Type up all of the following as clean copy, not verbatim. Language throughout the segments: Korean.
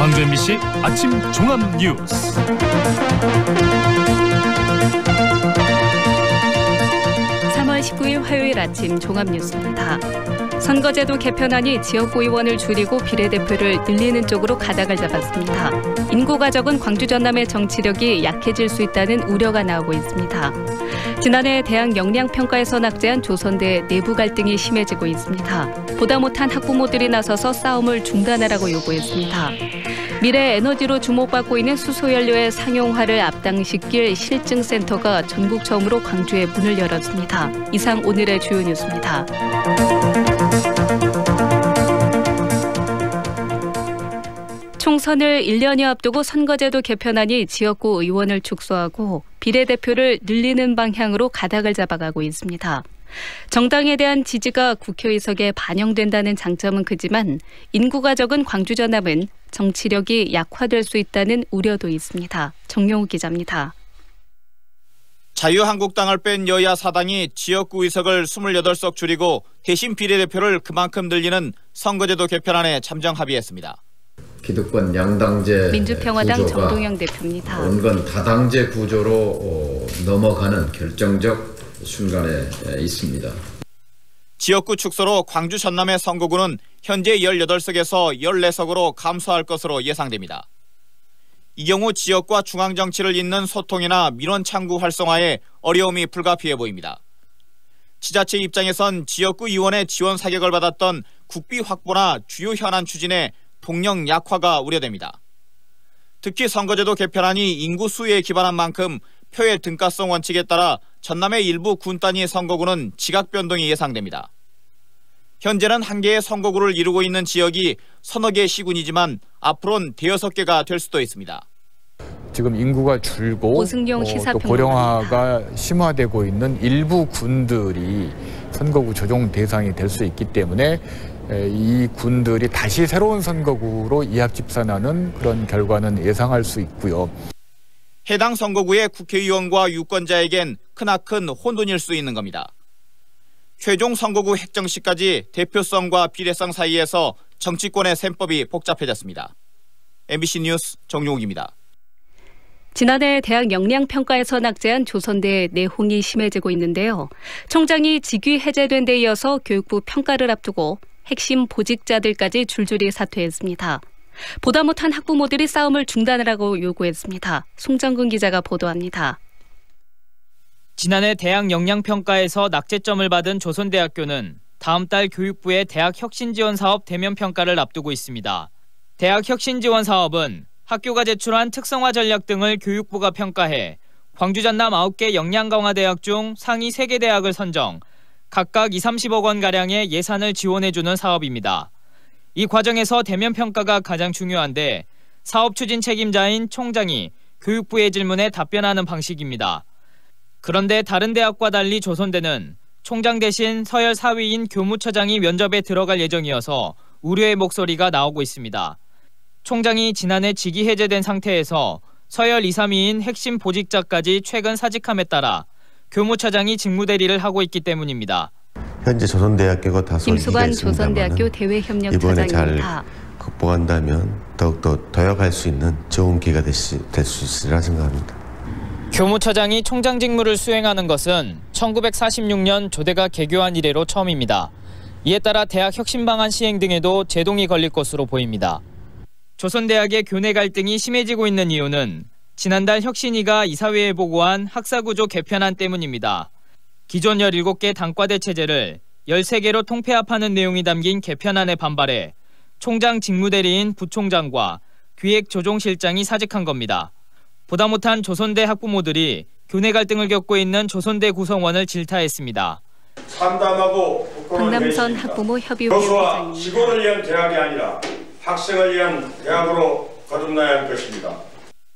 광주 MBC 아침 종합 뉴스. (3월 19일) 화요일 아침 종합 뉴스입니다. 선거제도 개편안이 지역구 의원을 줄이고 비례대표를 늘리는 쪽으로 가닥을 잡았습니다. 인구가 적은 광주 전남의 정치력이 약해질 수 있다는 우려가 나오고 있습니다. 지난해 대학 역량평가에서 낙제한 조선대 내부 갈등이 심해지고 있습니다. 보다 못한 학부모들이 나서서 싸움을 중단하라고 요구했습니다. 미래 에너지로 주목받고 있는 수소연료의 상용화를 앞당시킬 실증센터가 전국 처음으로 광주에 문을 열었습니다. 이상 오늘의 주요 뉴스입니다. 총선을 1년여 앞두고 선거제도 개편안이 지역구 의원을 축소하고 비례대표를 늘리는 방향으로 가닥을 잡아가고 있습니다. 정당에 대한 지지가 국회의석에 반영된다는 장점은 크지만 인구가 적은 광주 전남은 정치력이 약화될 수 있다는 우려도 있습니다. 정용우 기자입니다. 자유한국당을 뺀 여야 사당이 지역구 의석을 28석 줄이고 대신 비례대표를 그만큼 늘리는 선거제도 개편안에 잠정 합의했습니다. 기득권 양당제 민주평화당 정동영 대표입니다. 온건 다당제 구조로 넘어가는 결정적 순간에 있습니다. 지역구 축소로 광주 전남의 선거구는 현재 18석에서 14석으로 감소할 것으로 예상됩니다. 이 경우 지역과 중앙정치를 잇는 소통이나 민원 창구 활성화에 어려움이 불가피해 보입니다. 지자체 입장에선 지역구 의원의 지원 사격을 받았던 국비 확보나 주요 현안 추진에 동력 약화가 우려됩니다. 특히 선거제도 개편안이 인구 수에 기반한 만큼 표의 등가성 원칙에 따라 전남의 일부 군 단위 선거구는 지각 변동이 예상됩니다. 현재는 한 개의 선거구를 이루고 있는 지역이 서너 개의 시군이지만 앞으로는 대여섯 개가 될 수도 있습니다. 지금 인구가 줄고 또 고령화가 심화되고 있는 일부 군들이 선거구 조정 대상이 될 수 있기 때문에 이 군들이 다시 새로운 선거구로 이합 집산하는 그런 결과는 예상할 수 있고요. 해당 선거구의 국회의원과 유권자에겐 크나큰 혼돈일 수 있는 겁니다. 최종 선거구 획정 시까지 대표성과 비례성 사이에서 정치권의 셈법이 복잡해졌습니다. MBC 뉴스 정용욱입니다. 지난해 대학 역량평가에서 낙제한 조선대 내홍이 심해지고 있는데요. 총장이 직위 해제된 데 이어서 교육부 평가를 앞두고 핵심 보직자들까지 줄줄이 사퇴했습니다. 보다 못한 학부모들이 싸움을 중단하라고 요구했습니다. 송정근 기자가 보도합니다. 지난해 대학 역량평가에서 낙제점을 받은 조선대학교는 다음 달 교육부의 대학 혁신지원사업 대면평가를 앞두고 있습니다. 대학 혁신지원 사업은 학교가 제출한 특성화 전략 등을 교육부가 평가해 광주 전남 9개 역량강화대학 중 상위 3개 대학을 선정, 각각 20-30억 원가량의 예산을 지원해주는 사업입니다. 이 과정에서 대면평가가 가장 중요한데 사업 추진 책임자인 총장이 교육부의 질문에 답변하는 방식입니다. 그런데 다른 대학과 달리 조선대는 총장 대신 서열 4위인 교무처장이 면접에 들어갈 예정이어서 우려의 목소리가 나오고 있습니다. 총장이 지난해 직위 해제된 상태에서 서열 2, 3위인 핵심 보직자까지 최근 사직함에 따라 교무처장이 직무대리를 하고 있기 때문입니다. 현재 조선대학교가 다소 김수관 조선대학교 대외협력차장입니다. 잘 극복한다면 더욱더 도약할 수 있는 좋은 기회가 될 수 있으리라 생각합니다. 교무처장이 총장 직무를 수행하는 것은 1946년 조대가 개교한 이래로 처음입니다. 이에 따라 대학 혁신 방안 시행 등에도 제동이 걸릴 것으로 보입니다. 조선대학의 교내 갈등이 심해지고 있는 이유는 지난달 혁신위가 이사회에 보고한 학사구조 개편안 때문입니다. 기존 17개 단과대 체제를 13개로 통폐합하는 내용이 담긴 개편안에 반발해 총장 직무대리인 부총장과 기획조정실장이 사직한 겁니다. 보다 못한 조선대 학부모들이 교내 갈등을 겪고 있는 조선대 구성원을 질타했습니다. 참담하고 강남선 학부모 협의회 교수와 직원을 위한 대학이 아니라 학생을 위한 대학으로 거듭나야 할 것입니다.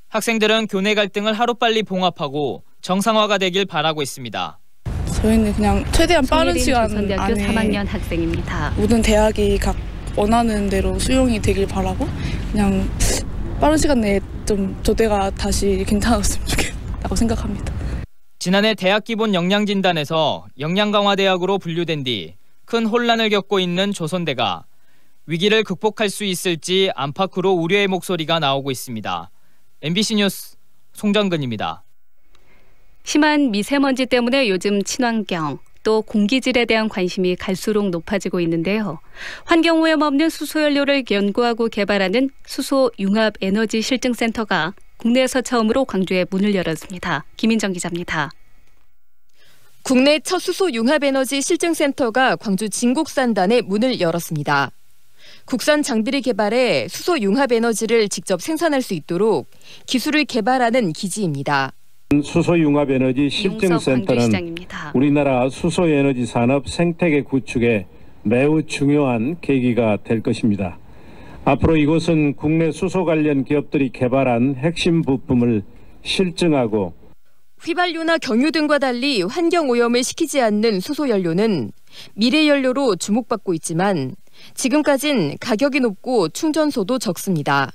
학생들은 교내 갈등을 하루빨리 봉합하고 정상화가 되길 바라고 있습니다. 저희는 그냥 최대한 빠른 시간 조선대학교 안에 3학년 학생입니다. 모든 대학이 각 원하는 대로 수용이 되길 바라고 그냥 빠른 시간 내에 좀 조대가 다시 괜찮았으면 좋겠다고 생각합니다. 지난해 대학 기본 역량 진단에서 역량강화대학으로 분류된 뒤 큰 혼란을 겪고 있는 조선대가 위기를 극복할 수 있을지 안팎으로 우려의 목소리가 나오고 있습니다. MBC 뉴스 송정근입니다. 심한 미세먼지 때문에 요즘 친환경, 또 공기질에 대한 관심이 갈수록 높아지고 있는데요. 환경오염 없는 수소연료를 연구하고 개발하는 수소융합에너지실증센터가 국내에서 처음으로 광주에 문을 열었습니다. 김인정 기자입니다. 국내 첫 수소융합에너지실증센터가 광주 진곡산단에 문을 열었습니다. 국산 장비를 개발해 수소융합에너지를 직접 생산할 수 있도록 기술을 개발하는 기지입니다. 수소융합에너지 실증센터는 우리나라 수소에너지 산업 생태계 구축에 매우 중요한 계기가 될 것입니다. 앞으로 이곳은 국내 수소 관련 기업들이 개발한 핵심 부품을 실증하고 휘발유나 경유 등과 달리 환경오염을 시키지 않는 수소연료는 미래연료로 주목받고 있지만 지금까진 가격이 높고 충전소도 적습니다.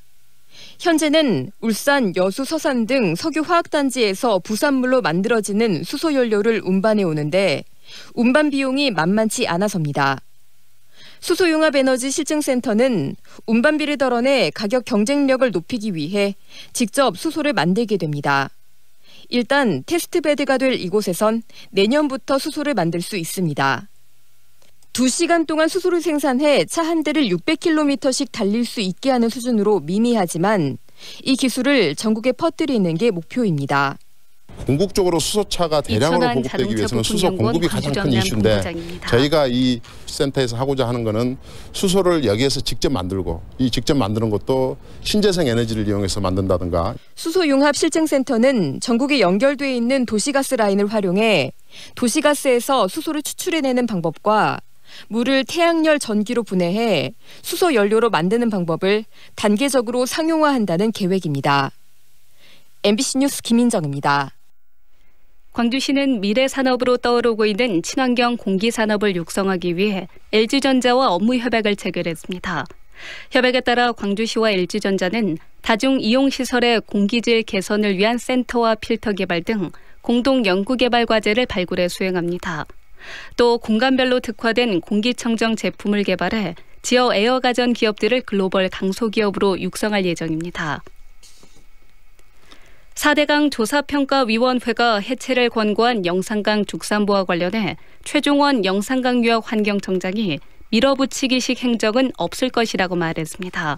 현재는 울산, 여수, 서산 등 석유화학단지에서 부산물로 만들어지는 수소연료를 운반해 오는데 운반 비용이 만만치 않아서입니다. 수소융합에너지실증센터는 운반비를 덜어내 가격 경쟁력을 높이기 위해 직접 수소를 만들게 됩니다. 일단 테스트베드가 될 이곳에선 내년부터 수소를 만들 수 있습니다. 2시간 동안 수소를 생산해 차 한 대를 600km씩 달릴 수 있게 하는 수준으로 미미하지만 이 기술을 전국에 퍼뜨리는 게 목표입니다. 궁극적으로 수소차가 대량으로 보급되기 위해서는 수소 공급이 가장 큰 이슈인데 저희가 이 센터에서 하고자 하는 것은 수소를 여기에서 직접 만들고 이 직접 만드는 것도 신재생 에너지를 이용해서 만든다든가. 수소융합실증센터는 전국에 연결되어 있는 도시가스 라인을 활용해 도시가스에서 수소를 추출해내는 방법과 물을 태양열 전기로 분해해 수소 연료로 만드는 방법을 단계적으로 상용화한다는 계획입니다. MBC 뉴스 김인정입니다. 광주시는 미래 산업으로 떠오르고 있는 친환경 공기 산업을 육성하기 위해 LG전자와 업무 협약을 체결했습니다. 협약에 따라 광주시와 LG전자는 다중 이용 시설의 공기질 개선을 위한 센터와 필터 개발 등 공동 연구 개발 과제를 발굴해 수행합니다. 또 공간별로 특화된 공기청정 제품을 개발해 지역 에어 가전 기업들을 글로벌 강소기업으로 육성할 예정입니다. 4대강 조사평가위원회가 해체를 권고한 영산강 죽산보와 관련해 최종원 영산강유역 환경청장이 밀어붙이기식 행정은 없을 것이라고 말했습니다.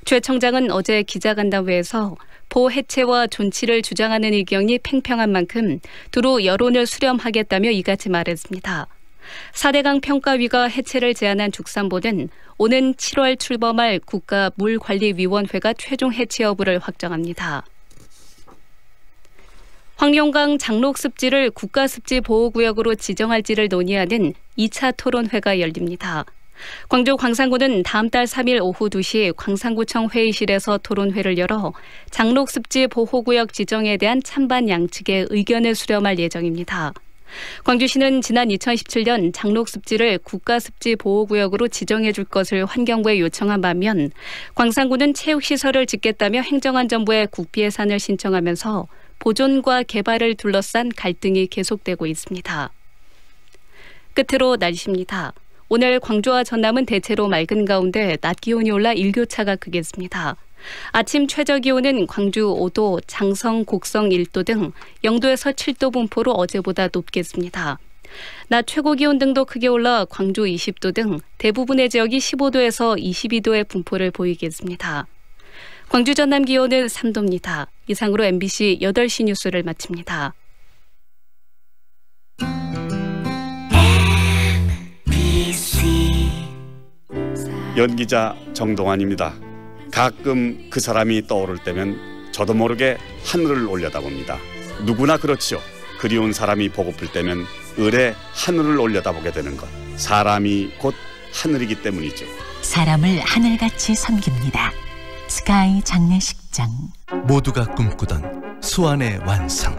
최 청장은 어제 기자간담회에서 보 해체와 존치를 주장하는 의견이 팽팽한 만큼 두루 여론을 수렴하겠다며 이같이 말했습니다. 4대강 평가위가 해체를 제안한 죽산보는 오는 7월 출범할 국가물관리위원회가 최종 해체 여부를 확정합니다. 황룡강 장록습지를 국가습지보호구역으로 지정할지를 논의하는 2차 토론회가 열립니다. 광주 광산구는 다음 달 3일 오후 2시 광산구청 회의실에서 토론회를 열어 장록습지 보호구역 지정에 대한 찬반 양측의 의견을 수렴할 예정입니다. 광주시는 지난 2017년 장록습지를 국가습지보호구역으로 지정해 줄 것을 환경부에 요청한 반면 광산구는 체육시설을 짓겠다며 행정안전부에 국비예산을 신청하면서 보존과 개발을 둘러싼 갈등이 계속되고 있습니다. 끝으로 날씨입니다. 오늘 광주와 전남은 대체로 맑은 가운데 낮 기온이 올라 일교차가 크겠습니다. 아침 최저기온은 광주 5도, 장성, 곡성 1도 등 0도에서 7도 분포로 어제보다 높겠습니다. 낮 최고기온 등도 크게 올라 광주 20도 등 대부분의 지역이 15도에서 22도의 분포를 보이겠습니다. 광주 전남 기온은 3도입니다. 이상으로 MBC 8시 뉴스를 마칩니다. 연기자 정동환입니다. 가끔 그 사람이 떠오를 때면 저도 모르게 하늘을 올려다봅니다. 누구나 그렇지요. 그리운 사람이 보고플 때면 을의 하늘을 올려다보게 되는 것. 사람이 곧 하늘이기 때문이죠. 사람을 하늘같이 섬깁니다. 스카이 장례식장. 모두가 꿈꾸던 수완의 완성.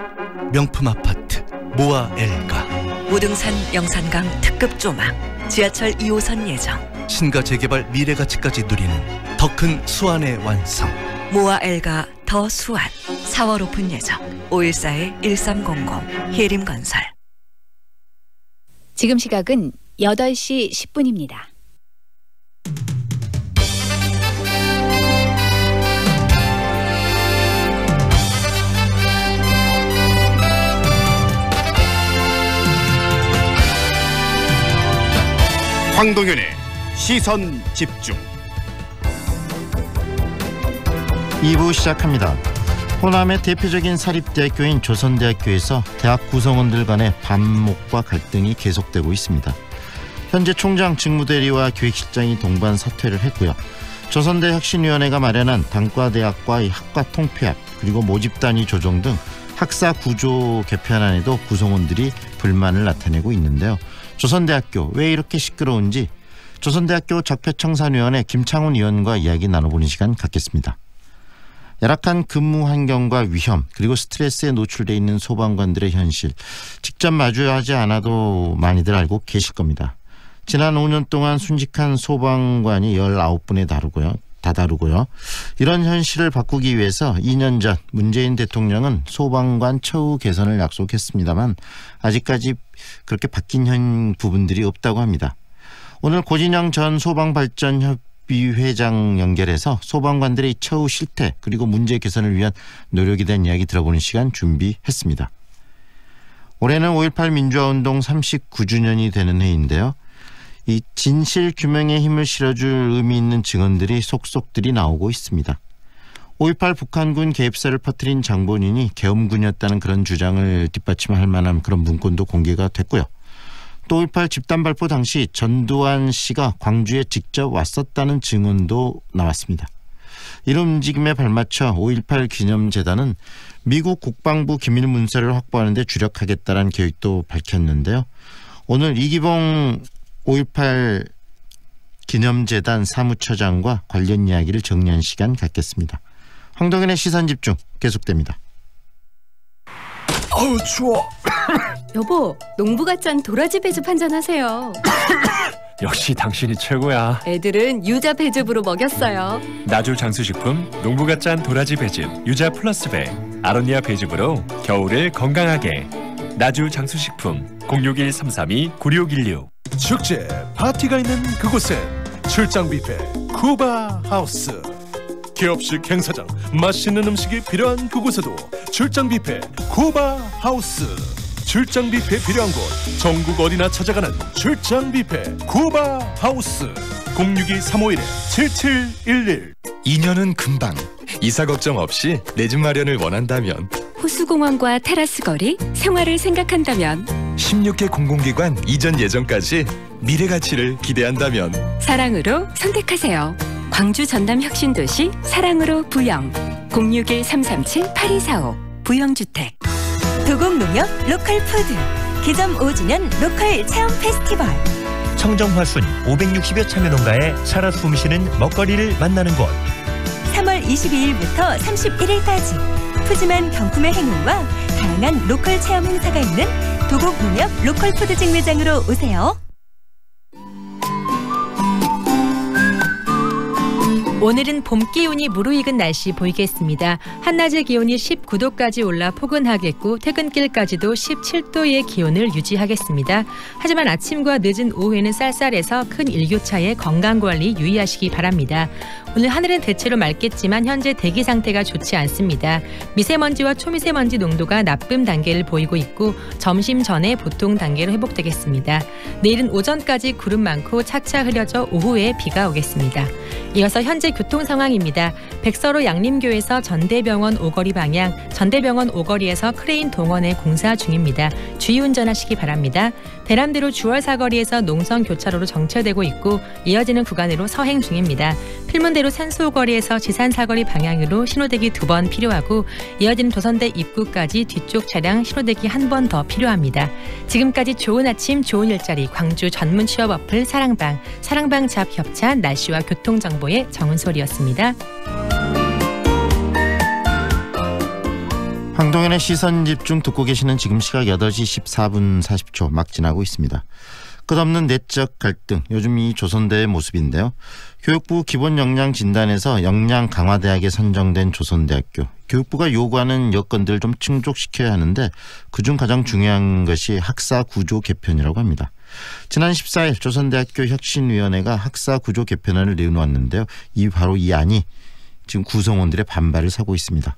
명품 아파트 모아 엘가. 우등산 영산강 특급 조망. 지하철 2호선 예정. 신가 재개발 미래가치까지 누리는 더 큰 수완의 완성. 모아 엘가 더 수완. 4월 오픈 예정. 514-1300 해림건설. 지금 시각은 8시 10분입니다. 황동현의 시선 집중. 2부 시작합니다. 호남의 대표적인 사립대학교인 조선대학교에서 대학 구성원들 간의 반목과 갈등이 계속되고 있습니다. 현재 총장 직무대리와 기획실장이 동반 사퇴를 했고요. 조선대 혁신위원회가 마련한 단과대학과의 학과 통폐합 그리고 모집단위 조정 등 학사 구조 개편안에도 구성원들이 불만을 나타내고 있는데요. 조선대학교 왜 이렇게 시끄러운지 조선대학교 적폐청산위원회 김창훈 위원과 이야기 나눠보는 시간 갖겠습니다. 열악한 근무 환경과 위험 그리고 스트레스에 노출돼 있는 소방관들의 현실 직접 마주하지 않아도 많이들 알고 계실 겁니다. 지난 5년 동안 순직한 소방관이 19분에 다다르고요. 이런 현실을 바꾸기 위해서 2년 전 문재인 대통령은 소방관 처우 개선을 약속했습니다만 아직까지 그렇게 바뀐 부분들이 없다고 합니다. 오늘 고진영 전 소방발전협의회장 연결해서 소방관들의 처우 실태 그리고 문제 개선을 위한 노력에 대한 이야기 들어보는 시간 준비했습니다. 올해는 5.18 민주화운동 39주년이 되는 해인데요. 이 진실 규명에 힘을 실어줄 의미 있는 증언들이 속속들이 나오고 있습니다. 5.18 북한군 개입사를 퍼뜨린 장본인이 계엄군이었다는 그런 주장을 뒷받침할 만한 그런 문건도 공개가 됐고요. 또 5.18 집단 발포 당시 전두환 씨가 광주에 직접 왔었다는 증언도 나왔습니다. 이런 움직임에 발맞춰 5.18 기념재단은 미국 국방부 기밀 문서를 확보하는 데 주력하겠다는 계획도 밝혔는데요. 오늘 이기봉 5.18 기념재단 사무처장과 관련 이야기를 정리한 시간 갖겠습니다. 황동현의 시선집중 계속됩니다. 어우 추워. 여보, 농부갓잔 도라지 배즙 한잔 하세요. 역시 당신이 최고야. 애들은 유자 배즙으로 먹였어요. 나주 장수식품 농부갓잔 도라지 배즙 유자 플러스 배 아로니아 배즙으로 겨울을 건강하게. 나주 장수식품 061-332-9616. 축제 파티가 있는 그곳엔 출장 뷔페 쿠바 하우스. 기업식 행사장 맛있는 음식이 필요한 그곳에도 출장 뷔페 쿠바 하우스. 출장 뷔페 필요한 곳 전국 어디나 찾아가는 출장 뷔페 쿠바 하우스. 062-351-7711. 2년은 금방. 이사 걱정 없이 내 집 마련을 원한다면, 호수공원과 테라스 거리, 생활을 생각한다면, 16개 공공기관 이전 예정까지 미래 가치를 기대한다면 사랑으로 선택하세요. 광주 전남 혁신도시 사랑으로 부영. 061-337-8245 부영주택. 도곡농협 로컬푸드 개점 5주년 로컬 체험 페스티벌. 청정화순 560여 참여농가에 살아 숨쉬는 먹거리를 만나는 곳. 3월 22일부터 31일까지 푸짐한 경품의 행운과 다양한 로컬 체험 행사가 있는 도곡농협 로컬푸드 직매장으로 오세요. 오늘은 봄 기운이 무르익은 날씨 보이겠습니다. 한낮의 기온이 19도까지 올라 포근하겠고 퇴근길까지도 17도의 기온을 유지하겠습니다. 하지만 아침과 늦은 오후에는 쌀쌀해서 큰 일교차에 건강관리 유의하시기 바랍니다. 오늘 하늘은 대체로 맑겠지만 현재 대기 상태가 좋지 않습니다. 미세먼지와 초미세먼지 농도가 나쁨 단계를 보이고 있고 점심 전에 보통 단계로 회복되겠습니다. 내일은 오전까지 구름 많고 차차 흐려져 오후에 비가 오겠습니다. 이어서 현재 교통 상황입니다. 백서로 양림교에서 전대병원 오거리 방향, 전대병원 오거리에서 크레인 동원에 공사 중입니다. 주의 운전하시기 바랍니다. 대람대로 주월사거리에서 농성교차로로 정체되고 있고 이어지는 구간으로 서행 중입니다. 필문대로 산수오거리에서 지산사거리 방향으로 신호대기 2번 필요하고 이어지는 도선대 입구까지 뒤쪽 차량 신호대기 1번 더 필요합니다. 지금까지 좋은 아침 좋은 일자리 광주 전문 취업 어플 사랑방 잡 협찬 날씨와 교통정보의 정은솔이었습니다. 황동현의 시선집중 듣고 계시는 지금 시각 8시 14분 40초 막 지나고 있습니다. 끝없는 내적 갈등, 요즘 이 조선대의 모습인데요. 교육부 기본역량진단에서 역량강화대학에 선정된 조선대학교. 교육부가 요구하는 여건들을 좀 충족시켜야 하는데 그중 가장 중요한 것이 학사 구조 개편이라고 합니다. 지난 14일 조선대학교 혁신위원회가 학사 구조 개편안을 내놓았는데요. 바로 이 안이 지금 구성원들의 반발을 사고 있습니다.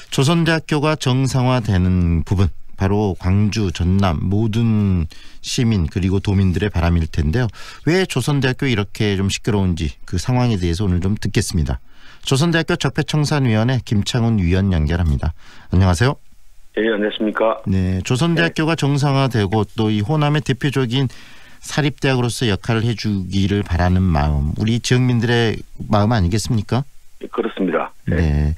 조선대학교가 정상화되는 부분, 바로 광주, 전남 모든 시민 그리고 도민들의 바람일 텐데요. 왜 조선대학교 이렇게 좀 시끄러운지 그 상황에 대해서 오늘 좀 듣겠습니다. 조선대학교 적폐청산위원회 김창훈 위원 연결합니다. 안녕하세요. 네, 안녕하십니까. 네, 조선대학교가 정상화되고 또 이 호남의 대표적인 사립대학으로서 역할을 해주기를 바라는 마음, 우리 지역민들의 마음 아니겠습니까? 그렇습니다. 네.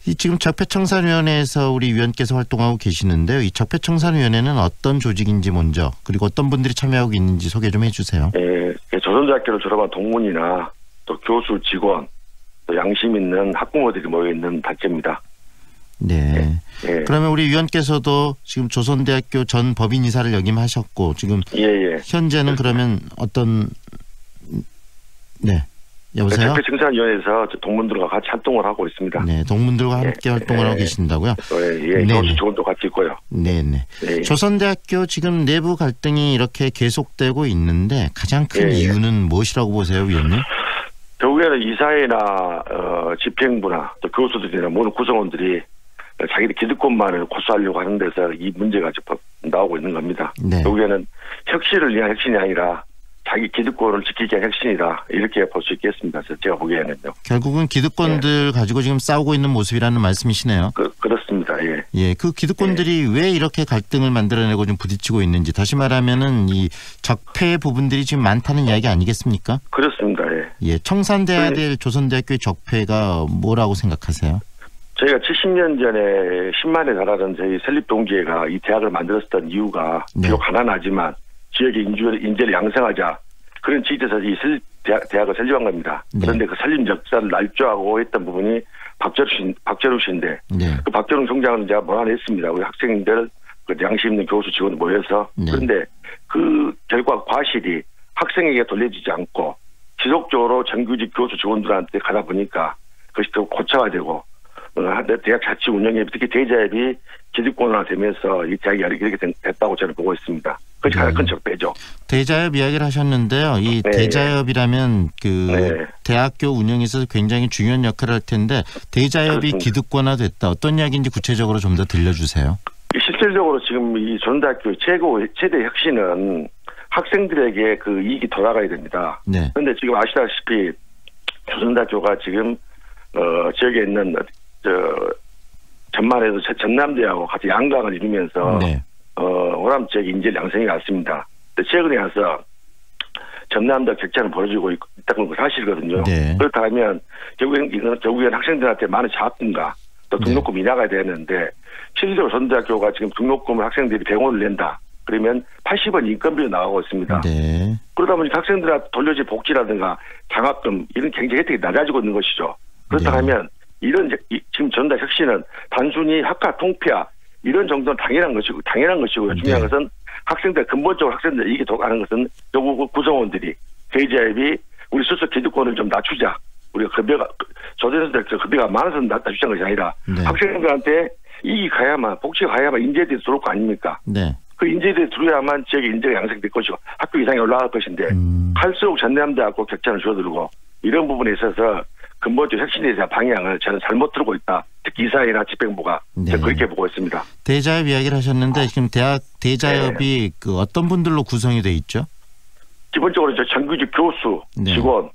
이 지금 적폐청산위원회에서 우리 위원께서 활동하고 계시는데요. 이 적폐청산위원회는 어떤 조직인지 먼저, 그리고 어떤 분들이 참여하고 있는지 소개 좀 해주세요. 네, 조선대학교를 졸업한 동문이나 또 교수, 직원, 또 양심 있는 학부모들이 모여있는 단체입니다. 네. 네. 그러면 우리 위원께서도 지금 조선대학교 전 법인이사를 역임하셨고 지금 현재는 그러면 어떤 여보세요? 적폐청산위원회에서 동문들과 같이 활동을 하고 있습니다. 네, 동문들과 함께 활동을 하고 계신다고요? 네, 교수 직원도 같이 있고요. 네네. 조선대학교 지금 내부 갈등이 이렇게 계속되고 있는데 가장 큰 이유는 무엇이라고 보세요, 위원님? 결국에는 이사회나 집행부나 또 교수들이나 모든 구성원들이 자기들 기득권만을 고수하려고 하는 데서 이 문제가 나오고 있는 겁니다. 네. 결국에는 혁신을 위한 혁신이 아니라 자기 기득권을 지키기 위한 혁신이다. 이렇게 볼 수 있겠습니다. 제가 보기에는요. 결국은 기득권들 가지고 지금 싸우고 있는 모습이라는 말씀이시네요. 그렇습니다. 예. 그 기득권들이 왜 이렇게 갈등을 만들어내고 좀 부딪히고 있는지, 다시 말하면은 이 적폐 부분들이 지금 많다는 이야기 아니겠습니까? 그렇습니다. 청산돼야 될 조선대학교의 적폐가 뭐라고 생각하세요? 저희가 70년 전에 10만에 달하는 저희 설립 동기회가 이 대학을 만들었던 이유가 비록 가난하지만 지역의 인재를 양성하자 그런 취지에서 이 대학을 설립한 겁니다. 그런데 그 설립 역사를 날조하고 했던 부분이 박재루 씨인데 그 박재루 총장은 제가 몰아냈습니다. 우리 학생들 그 양심 있는 교수 직원 모여서 그런데 그 결과 과실이 학생에게 돌려지지 않고 지속적으로 정규직 교수 직원들한테 가다 보니까 그것이 더 고착화되고 대학 자치 운영에 특히 대자협이 기득권화되면서 이 대학이 이렇게 됐다고 저는 보고 있습니다. 그것이 가장 큰 적폐죠. 대자협 이야기를 하셨는데요. 이 대자협이라면 대학교 운영에 있어서 굉장히 중요한 역할을 할 텐데 대자협이 기득권화됐다. 어떤 이야기인지 구체적으로 좀 더 들려주세요. 실질적으로 지금 이 조선대학교 최대 혁신은 학생들에게 그 이익이 돌아가야 됩니다. 그런데 지금 아시다시피 조선대학교가 지금 지역에 있는 전만에서 전남대하고 같이 양강을 이루면서 호남 지역 인재 양성이 왔습니다. 최근에 와서 전남대 격차는 벌어지고 있다는 건 사실이거든요. 그렇다면 결국엔 학생들한테 많은 장학금과 또 등록금 인하가 되는데 실제로 조선대학교가 지금 등록금을 학생들이 100원을 낸다. 그러면 80원 인건비로 나가고 있습니다. 그러다 보니까 학생들한테 돌려진 복지라든가 장학금 이런 경제 혜택이 낮아지고 있는 것이죠. 그렇다면 이런 지금 전달 혁신은 단순히 학과 통폐화 이런 정도는 당연한 것이고요. 중요한 것은 학생들 근본적으로 학생들 이익이 돌아가는 것은 결국 구성원들이 대자협이 우리 수서 기득권을 좀 낮추자. 우리가 조선대학교 급여가 많아서 낮추자는 것이 아니라 학생들한테 이익이 가야만 복지가 가야만 인재들이 들어올 거 아닙니까? 그 인재들이 들어야만 지역의 인재가 양성될 것이고 학교 이상이 올라갈 것인데 할수록 전남대하고 격차는 줄어들고 이런 부분에 있어서 근본적 혁신에 대한 방향을 저는 잘못 들고 있다. 특히 이사회나 집행부가 그렇게 보고 있습니다. 대자협 이야기를 하셨는데 지금 대자협이 그 어떤 분들로 구성이 돼 있죠? 기본적으로 정규직 교수, 직원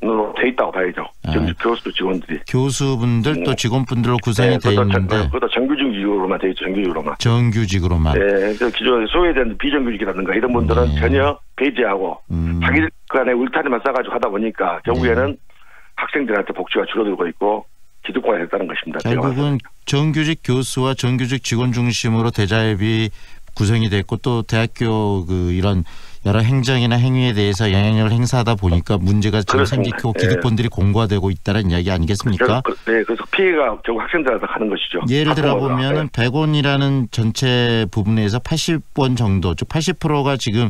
으로 돼 있다고 봐야죠. 정규직 교수 직원들이. 교수분들 또 직원분들로 구성이 돼 있는데. 그것도 정규직으로만 돼 있죠. 정규직으로만. 정규직으로만. 그래서 기존에 소외된 비정규직이라든가 이런 분들은 전혀 배제하고 자기들 간에 울타리만 쌓아가지고 하다 보니까 결국에는 학생들한테 복지가 줄어들고 있고 기득권이 됐다는 것입니다. 결국은 정규직 교수와 정규직 직원 중심으로 대자협이 구성이 됐고 또 대학교 이런 여러 행정이나 행위에 대해서 영향력을 행사하다 보니까 문제가 지금 생기고 기득권들이 공고화되고 있다는 이야기 아니겠습니까? 그래서 피해가 결국 학생들한테 가는 것이죠. 예를 들어 보면은 100원이라는 전체 부분에서 80원 정도, 즉 80%가 지금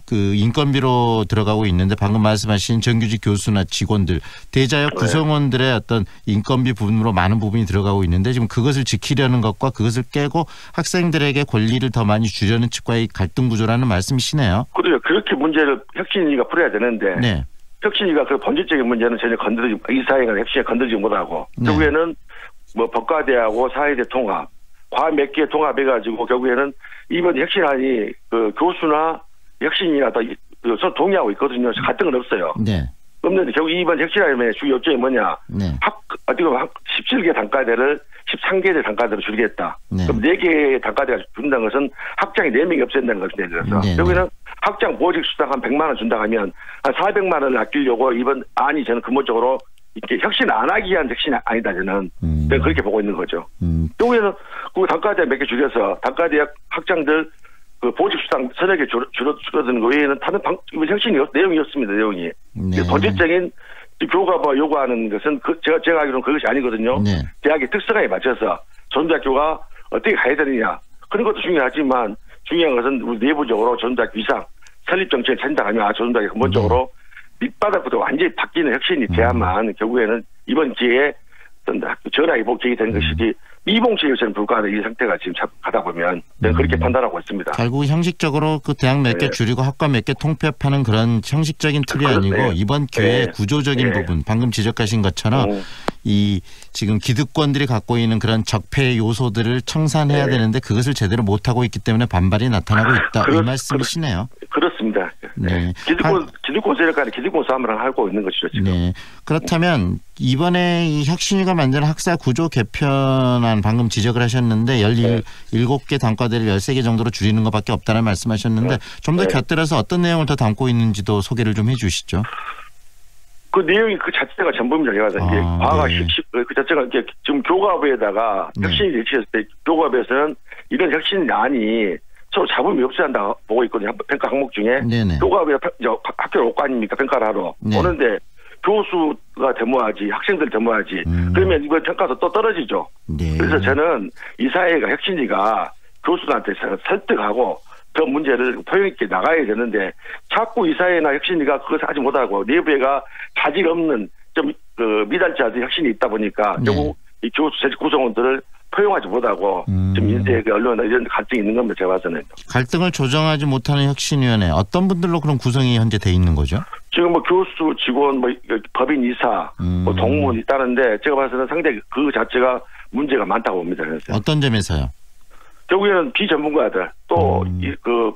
그 인건비로 들어가고 있는데 방금 말씀하신 정규직 교수나 직원들, 대자협 구성원들의 어떤 인건비 부분으로 많은 부분이 들어가고 있는데 지금 그것을 지키려는 것과 그것을 깨고 학생들에게 권리를 더 많이 주려는 측과의 갈등 구조라는 말씀이시네요. 그래요. 그렇게 문제를 혁신위가 풀어야 되는데 혁신위가 그 본질적인 문제는 전혀 이 사회가 혁신에 건드리지 못하고 결국에는 뭐 법과대하고 사회대 통합 과 몇 개 동합해가지고 결국에는 이번 혁신안이 그 교수나 혁신이나 다 서로 동의하고 있거든요. 갈등은 없어요. 네. 없는데 결국 이번 혁신안의 주 요점이 뭐냐? 네. 지금 17개 단과대를 13개의 단과대로 줄이겠다. 네. 그럼 4개의 단과대가 준다는 것은 학장이 4명이 없앤다는 것을 내들어서 네. 여기는 학장 보직 수당 한 100만 원 준다 하면 한 400만 원을 아끼려고 이번 안이 저는 근본적으로 이렇게 혁신 안 하기 위한 혁신이 아니다 저는 그렇게 보고 있는 거죠. 결국에는 그 단과대 몇 개 줄여서 단과대학 학장들 그 보직 수당 서너 개 줄어드는 거 외에는 다른 혁신이 내용이었습니다. 내용이. 네. 본질적인 교과가 요구하는 것은 제가 알기로는 그것이 아니거든요. 네. 대학의 특성에 맞춰서 전문대학교가 어떻게 가야 되느냐 그런 것도 중요하지만 중요한 것은 우리 내부적으로 전문대학교 이상 설립 정책을 찬당하면 전문대학이 근본적으로 밑바닥부터 완전히 바뀌는 혁신이 돼야만 결국에는 이번 기회에 전학이 복귀가 되는 것이지 미봉식에서는 불가하는 이 상태가 지금 가다 보면 저는 그렇게 판단하고 있습니다. 결국 형식적으로 그 대학 몇 개 줄이고 학과 몇 개 통폐합하는 그런 형식적인 틀이 아니고 이번 기회의 구조적인 부분 방금 지적하신 것처럼 이 지금 기득권들이 갖고 있는 그런 적폐 요소들을 청산해야 되는데 그것을 제대로 못하고 있기 때문에 반발이 나타나고 있다. 이 말씀이시네요. 그렇습니다. 네. 기득권 세력간의 기득권 싸움을 하고 있는 것이죠. 지금. 네. 그렇다면 이번에 이 혁신위가 만든 학사 구조 개편안 방금 지적을 하셨는데 17개 단과대를 13개 정도로 줄이는 것밖에 없다는 말씀하셨는데 좀 더 곁들여서 어떤 내용을 더 담고 있는지도 소개를 좀 해 주시죠. 그 내용이 그 자체가 전부입니다. 이게 과가 그 자체가 이렇게 지금 교과부에다가 혁신이 제시했을 때 교과부에서는 이런 혁신안이 서로 잡음이 없어야 한다 보고 있거든요. 평가 항목 중에 교과부에 학교 올 거 아닙니까? 평가를 하러 오는데 교수가 데모하지 학생들 데모하지 그러면 이번 평가도 또 떨어지죠. 그래서 저는 이 사회가 혁신이가 교수들한테 설득하고 그 문제를 포용 있게 나가야 되는데 자꾸 이 사회나 혁신이가 그것을 하지 못하고 내부에가 자질 없는 좀 미달자들 혁신이 있다 보니까 결국 이 교수 재직 구성원들을 포용하지 못하고 좀 인쇄 언론이나 이런 갈등이 있는 겁니다. 제가 봐서는. 갈등을 조정하지 못하는 혁신위원회 어떤 분들로 그런 구성이 현재 돼 있는 거죠? 지금 뭐 교수, 직원, 뭐 법인 이사, 뭐 동문 있다는데 제가 봐서는 상당히 그 자체가 문제가 많다고 봅니다. 그래서. 어떤 점에서요? 결국에는 비전문가들 또 그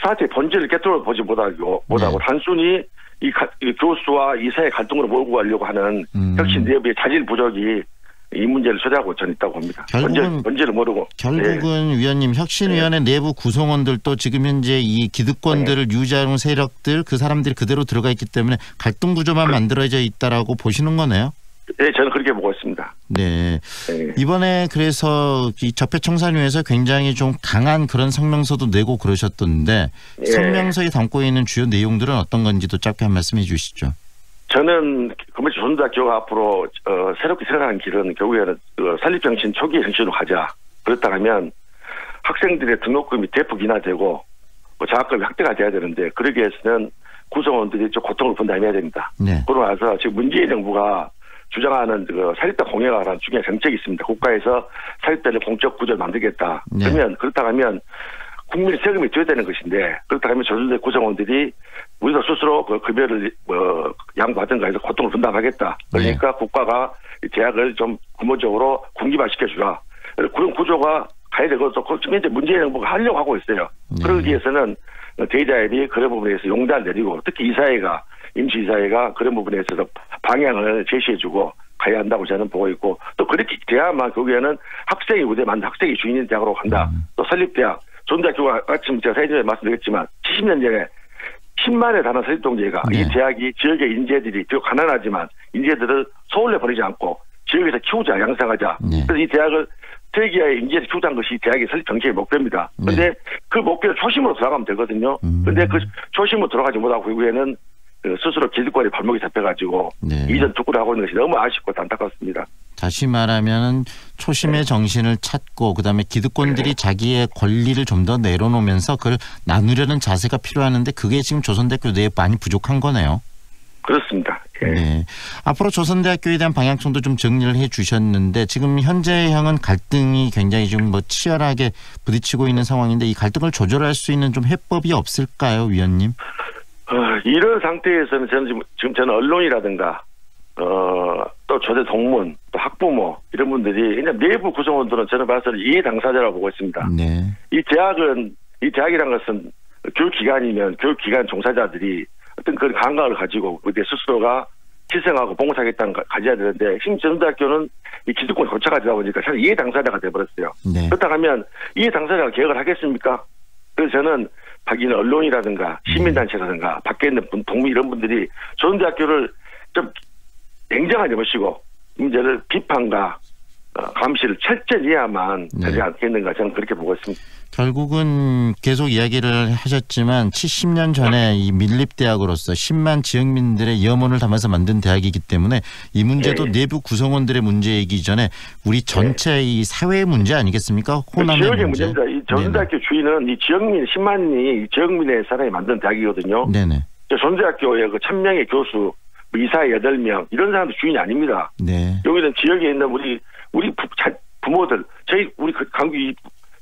사태의 본질을 깨뜨려 보지 못하고 단순히 이 교수와 이사의 갈등으로 몰고 가려고 하는 혁신 내부의 자질 부족이 이 문제를 초래하고 저는 있다고 봅니다. 본질을 모르고. 결국은 위원님 혁신위원회 내부 구성원들도 지금 현재 이 기득권들을 유지하는 세력들 그 사람들이 그대로 들어가 있기 때문에 갈등 구조만 만들어져 있다라고 보시는 거네요. 네, 저는 그렇게 보고 있습니다. 네. 이번에 그래서 이 적폐청산위에서 굉장히 좀 강한 그런 성명서도 내고 그러셨던데 성명서에 담고 있는 주요 내용들은 어떤 건지도 짧게 한 말씀 해 주시죠. 저는 조선대학교가 앞으로 새롭게 생각하는 길은 결국에는 설립정신 초기 정신으로 가자. 그렇다면 학생들의 등록금이 대폭 인하되고 장학금이 확대가 돼야 되는데 그러기 위해서는 구성원들이 좀 고통을 분담해야 됩니다. 그러고 나서 지금 문재인 정부가 주장하는 사립대 공영화라는 중요한 정책이 있습니다. 국가에서 사립대를 공적 구조를 만들겠다. 그러면 그렇다고 하면 국민의 세금이 줘야 되는 것인데 그렇다고 하면 조선대 구성원들이 우리가 스스로 그 급여를 양받은 거에서 고통을 분담하겠다. 그러니까 국가가 대학을 좀 근본적으로 국립화시켜주라. 그런 구조가 가야 되고 또 지금 이제 문재인 정부가 하려고 하고 있어요. 그러기 위해서는 대자협이 그런 부분에서 용단을 내리고 특히 이사회가 임시이사회가 그런 부분에 있어서 방향을 제시해주고 가야 한다고 저는 보고 있고 또 그렇게 돼야만 결국에는 학생이 우대 만든 학생이 주인인 대학으로 간다. 또 설립대학 조선대학교가 아침 제가 사회전에 말씀드렸지만 70년 전에 10만에 달하는 설립동기가 이 대학이 지역의 인재들이 비록 가난하지만 인재들을 서울에 보내지 않고 지역에서 키우자 양성하자. 그래서 이 대학을 세계의 인재를 키우자는 것이 대학의 설립 정책의 목표입니다. 그런데 그 목표를 초심으로 들어가면 되거든요. 그런데 그 초심으로 들어가지 못하고 결국에는 스스로 기득권의 발목이 잡혀가지고 이전 투구를 하고 있는 것이 너무 아쉽고 안타깝습니다. 다시 말하면 초심의 정신을 찾고 그다음에 기득권들이 자기의 권리를 좀 더 내려놓으면서 그걸 나누려는 자세가 필요하는데 그게 지금 조선대학교 내에 많이 부족한 거네요. 그렇습니다. 네. 앞으로 조선대학교에 대한 방향성도 좀 정리를 해 주셨는데 지금 현재형은 갈등이 굉장히 좀 치열하게 부딪히고 있는 상황인데 이 갈등을 조절할 수 있는 좀 해법이 없을까요, 위원님? 이런 상태에서는 저는 지금 저는 언론이라든가 또 조대 동문 또 학부모 이런 분들이 그냥 내부 구성원들은 저는 봐서는 이해 당사자라고 보고 있습니다. 네. 이 대학이란 것은 교육기관이면 교육기관 종사자들이 어떤 그런 감각을 가지고 그때 스스로가 희생하고 봉사하겠다는 걸 가져야 되는데 지금 전대학교는 이 기득권에 고착하다 보니까 사실 이해 당사자가 돼버렸어요. 네. 그렇다고 하면 이해 당사자가 개혁을 하겠습니까? 그래서 저는 밖에는 언론이라든가 시민단체라든가 밖에 있는 동물 이런 분들이 조선대학교를 좀 냉정하게 보시고 문제를 비판과 감시를 철저히 해야만 되지 않겠는가 저는 그렇게 보고 있습니다. 결국은 계속 이야기를 하셨지만 70년 전에 이 밀립대학으로서 10만 지역민들의 염원을 담아서 만든 대학이기 때문에 이 문제도 내부 구성원들의 문제이기 전에 우리 전체 이 사회의 문제 아니겠습니까? 호남의 지역의 문제. 문제입니다. 이 조선대학교 주인은 이 지역민 10만이 지역민의 사람이 만든 대학이거든요. 네네. 조선대학교의 그 1000명의 교수, 이사 8명 이런 사람들 주인이 아닙니다. 네. 여기는 지역에 있는 우리 부모들, 우리 강규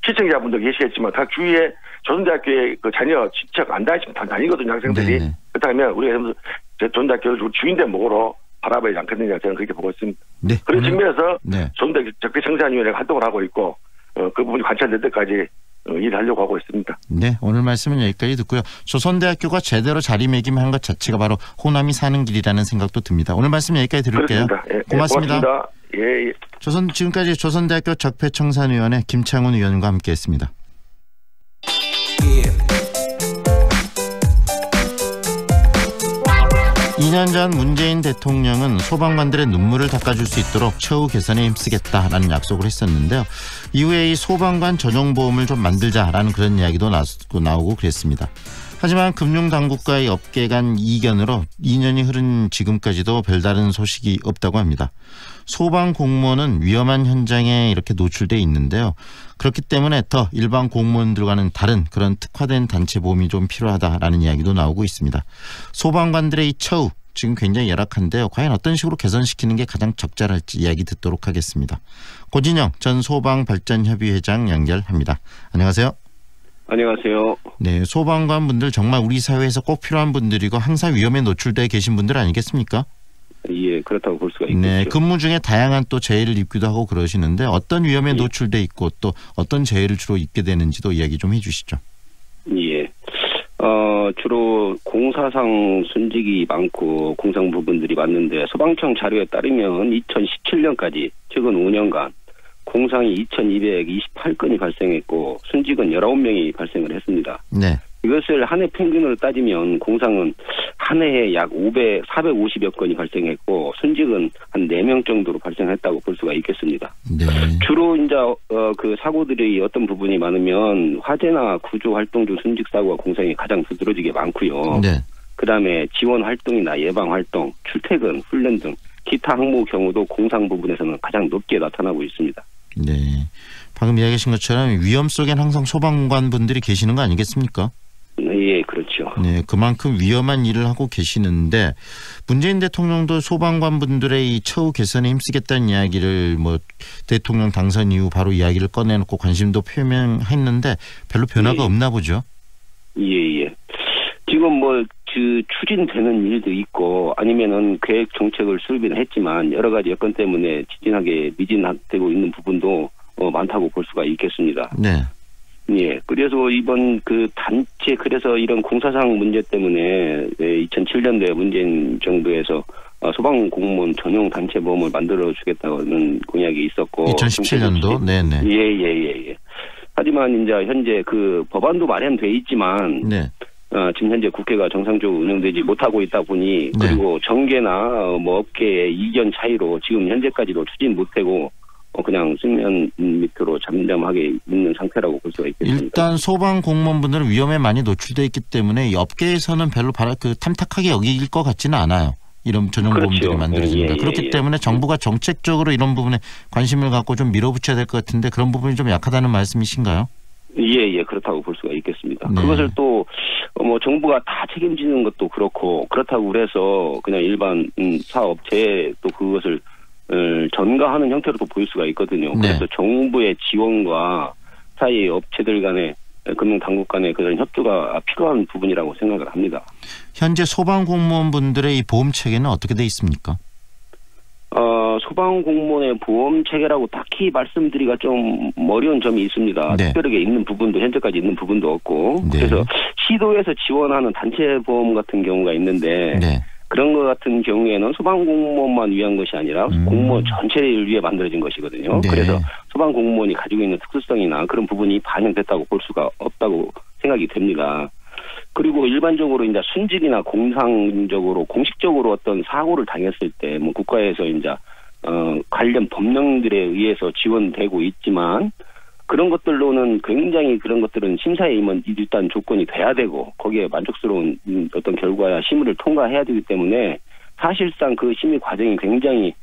시청자분들 계시겠지만 각 주위에 조선대학교의 그 자녀 친척 안 다니시면 다 다니거든요, 학생들이. 네네. 그렇다면 우리가 조선대학교를 주인된 목으로 바라봐야 않겠느냐 저는 그렇게 보고 있습니다. 네. 그런 측면에서 네. 조선대학교 적폐청산위원회가 활동을 하고 있고 그 부분이 관찰될 때까지 일을 하려고 하고 있습니다. 네, 오늘 말씀은 여기까지 듣고요. 조선대학교가 제대로 자리매김한 것 자체가 바로 호남이 사는 길이라는 생각도 듭니다. 오늘 말씀 여기까지 들을게요. 예, 고맙습니다. 고맙습니다. 예. 지금까지 조선대학교 적폐청산위원회 김창훈 위원과 함께했습니다. 2년 전 문재인 대통령은 소방관들의 눈물을 닦아줄 수 있도록 처우 개선에 힘쓰겠다라는 약속을 했었는데요. 이후에 이 소방관 전용보험을 좀 만들자라는 그런 이야기도 나오고 그랬습니다. 하지만 금융당국과의 업계 간 이견으로 2년이 흐른 지금까지도 별다른 소식이 없다고 합니다. 소방 공무원은 위험한 현장에 이렇게 노출돼 있는데요. 그렇기 때문에 더 일반 공무원들과는 다른 그런 특화된 단체 보험이 좀 필요하다라는 이야기도 나오고 있습니다. 소방관들의 이 처우 지금 굉장히 열악한데요. 과연 어떤 식으로 개선시키는 게 가장 적절할지 이야기 듣도록 하겠습니다. 고진영 전 소방발전협의회장 연결합니다. 안녕하세요. 안녕하세요. 네, 소방관 분들 정말 우리 사회에서 꼭 필요한 분들이고 항상 위험에 노출되어 계신 분들 아니겠습니까? 예, 그렇다고 볼 수가 있겠죠. 네, 근무 중에 다양한 또 재해를 입기도 하고 그러시는데 어떤 위험에 노출돼 있고 또 어떤 재해를 주로 입게 되는지도 이야기 좀 해주시죠. 예, 주로 공사상 순직이 많고 공상 부분들이 많은데 소방청 자료에 따르면 2017년까지 최근 5년간 공상이 2228건이 발생했고 순직은 19명이 발생을 했습니다. 네. 이것을 한 해 평균으로 따지면 공상은 한 해에 약 450여 건이 발생했고 순직은 한 4명 정도로 발생했다고 볼 수가 있겠습니다. 네. 주로 이제 그 사고들이 어떤 부분이 많으면 화재나 구조 활동 중 순직 사고가 공상이 가장 두드러지게 많고요. 네. 그다음에 지원 활동이나 예방 활동, 출퇴근, 훈련 등 기타 항목 경우도 공상 부분에서는 가장 높게 나타나고 있습니다. 네. 방금 이야기하신 것처럼 위험 속엔 항상 소방관 분들이 계시는 거 아니겠습니까? 예, 그렇죠. 네, 그만큼 위험한 일을 하고 계시는데 문재인 대통령도 소방관 분들의 이 처우 개선에 힘쓰겠다는 이야기를 대통령 당선 이후 바로 이야기를 꺼내놓고 관심도 표명했는데 별로 변화가 없나 보죠. 예. 지금 추진되는 일도 있고 아니면은 계획 정책을 수립은 했지만 여러 가지 여건 때문에 지진하게 미진되고 있는 부분도 많다고 볼 수가 있겠습니다. 네. 예. 그래서 이번 그 단체 그래서 이런 공사상 문제 때문에 2007년도에 문재인 정부에서 소방 공무원 전용 단체 보험을 만들어 주겠다는 공약이 있었고 2017년도 네네. 예. 하지만 이제 현재 그 법안도 마련돼 있지만 네. 지금 현재 국회가 정상적으로 운영되지 못하고 있다 보니 그리고 정계나 업계의 이견 차이로 지금 현재까지도 추진 못되고 그냥 수면 밑으로 잠잠하게 있는 상태라고 볼 수가 있겠습니다. 일단 소방 공무원분들은 위험에 많이 노출되어 있기 때문에 업계에서는 별로 탐탁하게 여길 것 같지는 않아요. 이런 전용보험들이 만들어집니다. 그렇기 때문에 정부가 정책적으로 이런 부분에 관심을 갖고 좀 밀어붙여야 될 것 같은데 그런 부분이 좀 약하다는 말씀이신가요? 예, 그렇다고 볼 수가 있겠습니다. 네. 그것을 또 정부가 다 책임지는 것도 그렇다고 그래서 그냥 일반 사업체에 또 그것을 전가하는 형태로도 보일 수가 있거든요. 네. 그래서 정부의 지원과 사이 업체들 간의 금융당국 간의 그런 협조가 필요한 부분이라고 생각을 합니다. 현재 소방공무원분들의 이 보험 체계는 어떻게 돼 있습니까? 소방공무원의 보험 체계라고 딱히 말씀드리기가 좀 어려운 점이 있습니다. 네. 특별하게 있는 부분도 현재까지 있는 부분도 없고 네. 그래서 시도에서 지원하는 단체 보험 같은 경우가 있는데 네. 그런 것 같은 경우에는 소방공무원만 위한 것이 아니라 공무원 전체를 위해 만들어진 것이거든요. 네. 그래서 소방공무원이 가지고 있는 특수성이나 그런 부분이 반영됐다고 볼 수가 없다고 생각이 됩니다. 그리고 일반적으로 이제 순직이나 공상적으로 공식적으로 어떤 사고를 당했을 때 뭐 국가에서 이제 관련 법령들에 의해서 지원되고 있지만 그런 것들로는 굉장히 그런 것들은 심사에 일단 조건이 돼야 되고 거기에 만족스러운 어떤 결과야 심의를 통과해야 되기 때문에 사실상 그 심의 과정이 굉장히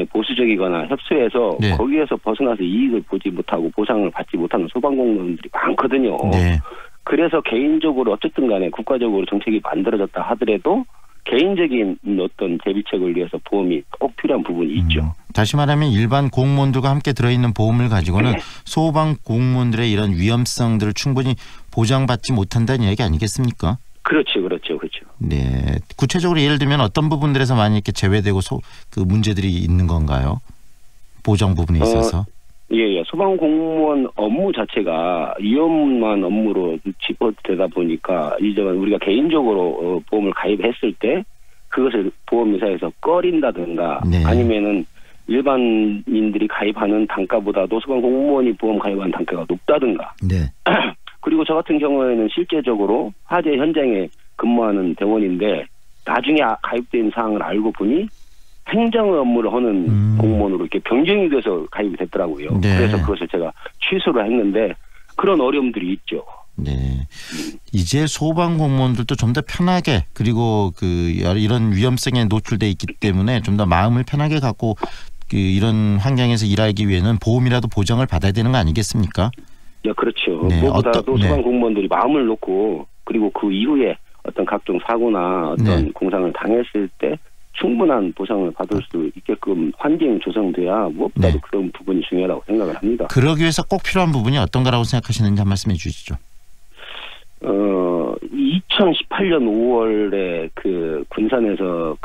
보수적이거나 협소해서 네. 거기에서 벗어나서 이익을 보지 못하고 보상을 받지 못하는 소방공무원들이 많거든요. 네. 그래서 개인적으로 어쨌든 간에 국가적으로 정책이 만들어졌다 하더라도 개인적인 어떤 대비책을 위해서 보험이 꼭 필요한 부분이 있죠. 다시 말하면 일반 공무원들과 함께 들어있는 보험을 가지고는 소방 공무원들의 이런 위험성들을 충분히 보장받지 못한다는 얘기 아니겠습니까? 그렇죠. 네, 구체적으로 예를 들면 어떤 부분들에서 많이 이렇게 제외되고 그 문제들이 있는 건가요? 보장 부분에 있어서? 예. 소방공무원 업무 자체가 위험한 업무로 집어되다 보니까 이제 우리가 개인적으로 보험을 가입했을 때 그것을 보험회사에서 꺼린다든가 네. 아니면은 일반인들이 가입하는 단가보다도 소방공무원이 보험 가입하는 단가가 높다든가. 네. 그리고 저 같은 경우에는 실제적으로 화재 현장에 근무하는 대원인데 나중에 가입된 사항을 알고 보니 행정 업무를 하는 공무원으로 이렇게 변경이 돼서 가입이 됐더라고요. 네. 그래서 그것을 제가 취소를 했는데 그런 어려움들이 있죠. 네. 이제 소방 공무원들도 좀 더 편하게 그리고 이런 위험성에 노출돼 있기 때문에 좀 더 마음을 편하게 갖고 이런 환경에서 일하기 위해는 보험이라도 보장을 받아야 되는 거 아니겠습니까? 네, 그렇죠. 네. 무엇보다도 소방 공무원들이 마음을 놓고 그리고 그 이후에 어떤 각종 사고나 어떤 공상을 당했을 때 충분한 보상을 받을 수 있게끔 환경이 조성돼야 무엇보다도 그런 부분이 중요하다고 생각을 합니다. 그러기 위해서 꼭 필요한 부분이 어떤 거라고 생각하시는지 한 말씀해 주시죠. 2018년 5월에 그 군산에서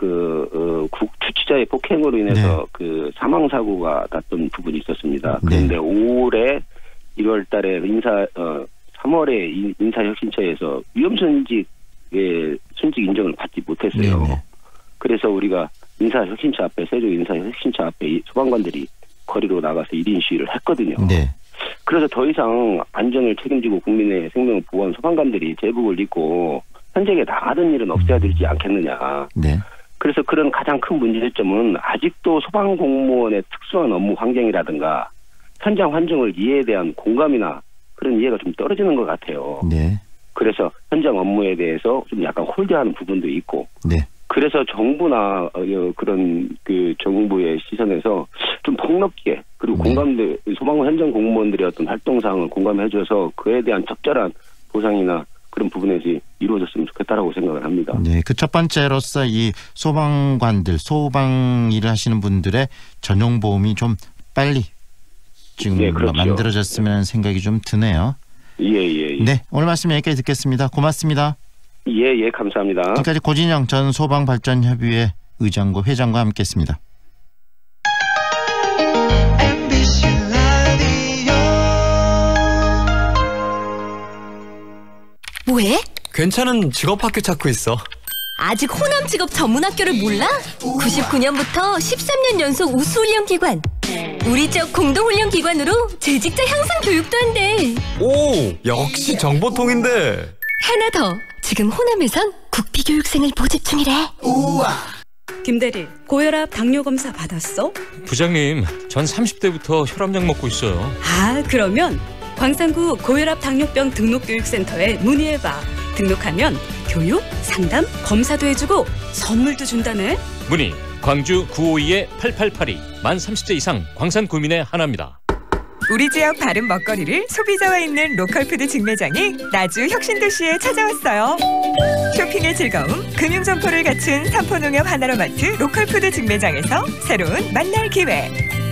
주치자의 폭행으로 인해서 그 사망 사고가 났던 부분이 있었습니다. 그런데 올해 1월달에 3월에 인사혁신처에서 위험순직의 순직 인정을 받지 못했어요. 네네. 그래서 우리가 인사혁신처 앞에 세종 인사혁신처 앞에 소방관들이 거리로 나가서 1인 시위를 했거든요. 네. 그래서 더 이상 안전을 책임지고 국민의 생명을 보호한 소방관들이 제복을 입고 현장에 나가던 일은 없어야 되지 않겠느냐. 네. 그래서 그런 가장 큰 문제점은 아직도 소방공무원의 특수한 업무 환경이라든가 현장 환경을 이해에 대한 공감이나 그런 이해가 좀 떨어지는 것 같아요. 네. 그래서 현장 업무에 대해서 좀 약간 홀대하는 부분도 있고. 네. 그래서 정부나 그런 정부의 시선에서 좀 폭넓게 그리고 공감대 소방관 현장 공무원들의 어떤 활동 사항을 공감해줘서 그에 대한 적절한 보상이나 그런 부분에서 이루어졌으면 좋겠다라고 생각을 합니다. 네, 그 첫 번째로서 이 소방관들, 소방 일을 하시는 분들의 전용 보험이 좀 빨리 지금 그렇죠. 만들어졌으면 하는 생각이 좀 드네요. 예. 네, 오늘 말씀 여기까지 듣겠습니다. 고맙습니다. 예, 감사합니다. 지금까지 고진영 전 소방발전협의회 의장과 회장과 함께했습니다. 뭐해? 괜찮은 직업학교 찾고 있어. 아직 호남 직업 전문 학교를 몰라? 99년부터 13년 연속 우수훈련 기관. 우리 지역 공동훈련 기관으로 재직자 향상 교육도 한대. 오, 역시 정보통인데. 하나 더. 지금 호남에선 국비교육생을 모집 중이래. 우와. 김대리, 고혈압 당뇨 검사 받았어? 부장님, 전 30대부터 혈압약 먹고 있어요. 아, 그러면 광산구 고혈압 당뇨병 등록교육센터에 문의해봐. 등록하면 교육, 상담, 검사도 해주고 선물도 준다네. 문의 광주 952-8882 만 30대 이상 광산 구민의 하나입니다. 우리 지역 바른 먹거리를 소비자와 있는 로컬푸드 직매장이 나주 혁신도시에 찾아왔어요. 쇼핑의 즐거움, 금융점포를 갖춘 삼포농협 하나로마트 로컬푸드 직매장에서 새로운 만날 기회.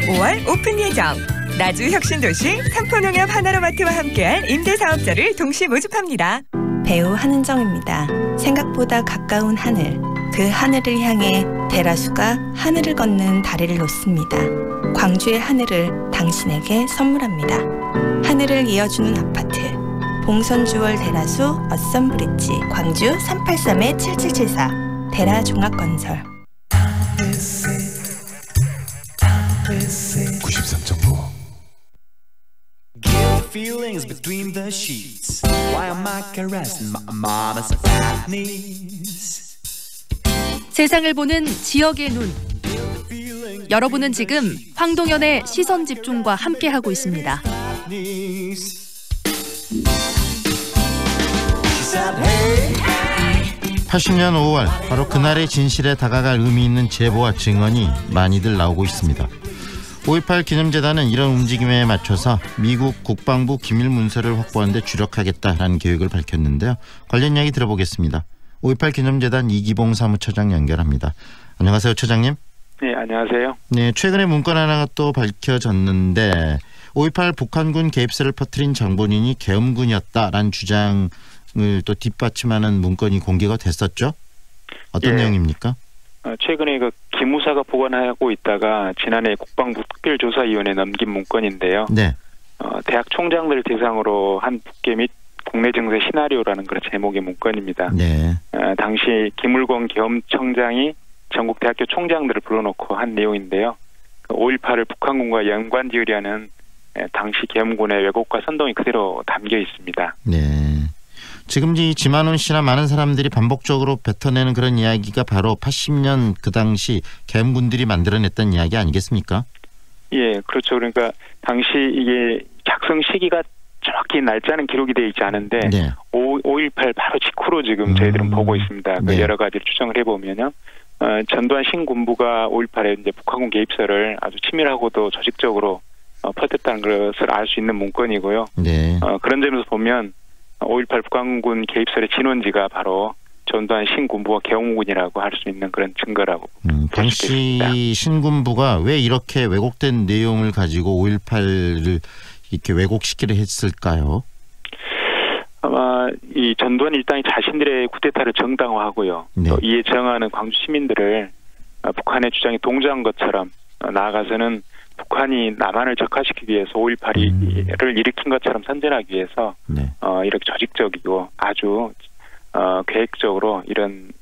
5월 오픈 예정. 나주 혁신도시 삼포농협 하나로마트와 함께할 임대사업자를 동시 모집합니다. 배우 한은정입니다. 생각보다 가까운 하늘. 그 하늘을 향해 대라수가 하늘을 걷는 다리를 놓습니다. 광주의 하늘을 당신에게 선물합니다. 하늘을 이어주는 아파트 봉선주월 대라수 어썸브릿지 광주 383-7774 대라종합건설 93.9 Feelings between the sheets. Why am I caressing my mama's fat knees? 세상을 보는 지역의 눈. 여러분은 지금 황동현의 시선 집중과 함께하고 있습니다. 80년 5월 바로 그날의 진실에 다가갈 의미 있는 제보와 증언이 많이들 나오고 있습니다. 5.18 기념재단은 이런 움직임에 맞춰서 미국 국방부 기밀 문서를 확보하는 데 주력하겠다라는 계획을 밝혔는데요. 관련 이야기 들어보겠습니다. 5.18 기념재단 이기봉 사무처장 연결합니다. 안녕하세요, 처장님. 네, 안녕하세요. 네, 최근에 문건 하나가 또 밝혀졌는데 5.18 북한군 개입설을 퍼뜨린 장본인이 계엄군이었다라는 주장을 또 뒷받침하는 문건이 공개가 됐었죠? 어떤 내용입니까? 최근에 그 기무사가 보관하고 있다가 지난해 국방부 특별조사위원회에 넘긴 문건인데요. 네. 대학 총장들 대상으로 한 북계 및 국내 정세 시나리오라는 그런 제목의 문건입니다. 네. 당시 김울권 계엄청장이 전국 대학교 총장들을 불러놓고 한 내용인데요. 5.18을 북한군과 연관지으려는 당시 계엄군의 왜곡과 선동이 그대로 담겨 있습니다. 네. 지금 이 지만훈 씨나 많은 사람들이 반복적으로 뱉어내는 그런 이야기가 바로 80년 그 당시 계엄군들이 만들어냈던 이야기 아니겠습니까? 예, 그렇죠. 그러니까 당시 이게 작성 시기가 정확히 날짜는 기록이 되어 있지 않은데 5.18 바로 직후로 지금 저희들은 보고 있습니다. 그 여러 가지를 추정을 해보면요. 전두환 신군부가 5.18에 이제 북한군 개입설을 아주 치밀하고도 조직적으로 퍼뜨렸다는 것을 알 수 있는 문건이고요. 네. 그런 점에서 보면 5.18 북한군 개입설의 진원지가 바로 전두환 신군부와 계엄군이라고 할 수 있는 그런 증거라고 당시 신군부가 왜 이렇게 왜곡된 내용을 가지고 5.18을 이렇게 왜곡시키려 했을까요? 아마 이 전두환 일당이 자신들의 쿠데타를 정당화하고요. 네. 또 이에 저항하는 광주 시민들을 북한의 주장에 동조한 것처럼 나아가서는 북한이 남한을 적화시키기 위해서 5.18을 일으킨 것처럼 선전하기 위해서 이렇게 조직적이고 아주 계획적으로 이런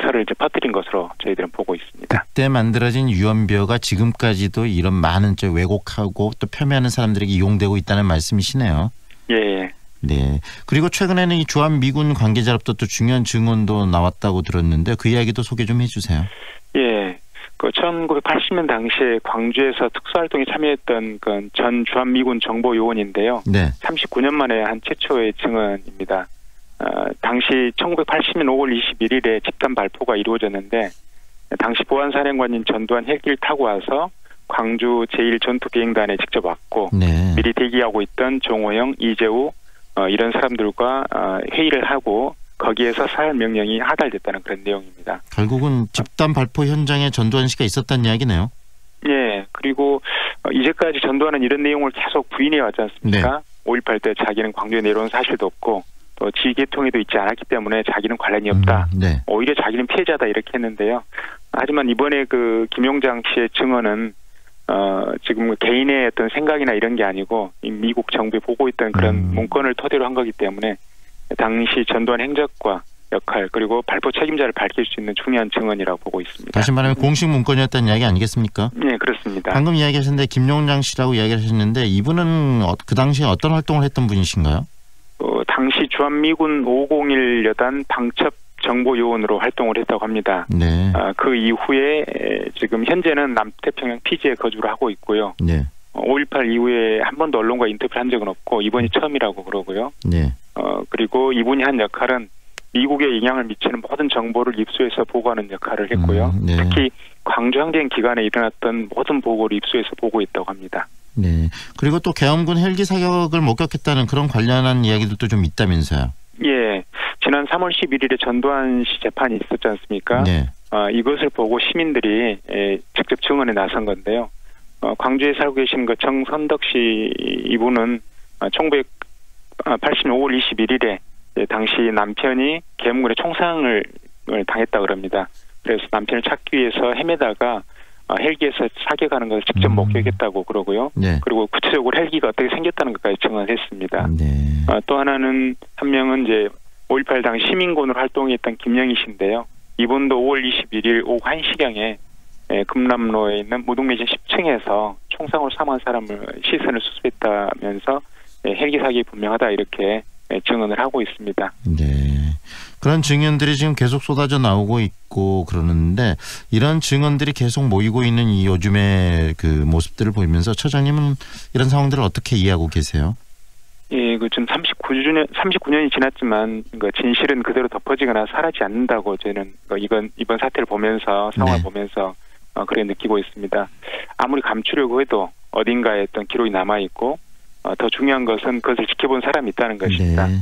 설을 이제 퍼뜨린 것으로 저희들은 보고 있습니다. 그때 만들어진 유언비어가 지금까지도 이런 많은 왜곡하고 또 폄훼하는 사람들에게 이용되고 있다는 말씀이시네요. 예. 네. 그리고 최근에는 이 주한미군 관계자로부터 또 중요한 증언도 나왔다고 들었는데 그 이야기도 소개 좀 해주세요. 예. 그 1980년 당시에 광주에서 특수활동에 참여했던 그 전 주한미군 정보요원인데요. 네. 39년 만에 한 최초의 증언입니다. 당시 1980년 5월 21일에 집단 발포가 이루어졌는데 당시 보안사령관인 전두환 헬기를 타고 와서 광주 제1전투비행단에 직접 왔고 미리 대기하고 있던 정호영, 이재우 이런 사람들과 회의를 하고 거기에서 사흘 명령이 하달됐다는 그런 내용입니다. 결국은 집단 발포 현장에 전두환 씨가 있었다는 이야기네요. 예. 그리고 이제까지 전두환은 이런 내용을 계속 부인해 왔지 않습니까? 5.18 때 자기는 광주에 내려온 사실도 없고 또 지휘계통에도 있지 않았기 때문에 자기는 관련이 없다. 오히려 자기는 피해자다 이렇게 했는데요. 하지만 이번에 그 김용장 씨의 증언은 지금 개인의 어떤 생각이나 이런 게 아니고 미국 정부에 보고 있던 그런 문건을 토대로 한 거기 때문에 당시 전두환 행적과 역할 그리고 발포 책임자를 밝힐 수 있는 중요한 증언이라고 보고 있습니다. 다시 말하면 공식 문건이었다는 이야기 아니겠습니까? 네, 그렇습니다. 방금 이야기하셨는데 김용장 씨라고 이야기하셨는데 이분은 그 당시에 어떤 활동을 했던 분이신가요? 당시 주한미군 501 여단 방첩 정보요원으로 활동을 했다고 합니다. 네. 그 이후에 지금 현재는 남태평양 피지에 거주를 하고 있고요. 네. 5.18 이후에 한 번도 언론과 인터뷰를 한 적은 없고 이번이 처음이라고 그러고요. 네. 그리고 이분이 한 역할은 미국에 영향을 미치는 모든 정보를 입수해서 보고하는 역할을 했고요. 네. 특히 광주 항쟁 기간에 일어났던 모든 보고를 입수해서 보고했다고 합니다. 네. 그리고 또 계엄군 헬기 사격을 목격했다는 그런 관련한 이야기들도 좀 있다면서요. 예. 지난 3월 11일에 전두환 씨 재판이 있었지 않습니까? 네. 이것을 보고 시민들이 직접 증언에 나선 건데요. 광주에 살고 계신 그 정선덕 씨 이분은 1980년 5월 21일에 당시 남편이 계엄군의 총상을 당했다 그럽니다. 그래서 남편을 찾기 위해서 헤매다가 헬기에서 사격하는 것을 직접 목격했다고 그러고요. 네. 그리고 구체적으로 헬기가 어떻게 생겼다는 것까지 증언했습니다. 네. 또 하나는 한 명은 이제 5.18 당 시민군으로 활동했던 김영희 씨인데요. 이분도 5월 21일 오후 1시경에 금남로에 있는 무등매진 10층에서 총상으로 사망한 사람을 시선을 수습했다면서 헬기 사격이 분명하다 이렇게 증언을 하고 있습니다. 네. 그런 증언들이 지금 계속 쏟아져 나오고 있고 그러는데 이런 증언들이 계속 모이고 있는 이 요즘의 그 모습들을 보면서 처장님은 이런 상황들을 어떻게 이해하고 계세요? 예, 그 지금 39년이 지났지만 그 진실은 그대로 덮어지거나 사라지지 않는다고 저는 이번 사태를 보면서 상황을 보면서 그래 느끼고 있습니다. 아무리 감추려고 해도 어딘가에 어떤 기록이 남아 있고 더 중요한 것은 그것을 지켜본 사람이 있다는 것입니다. 네.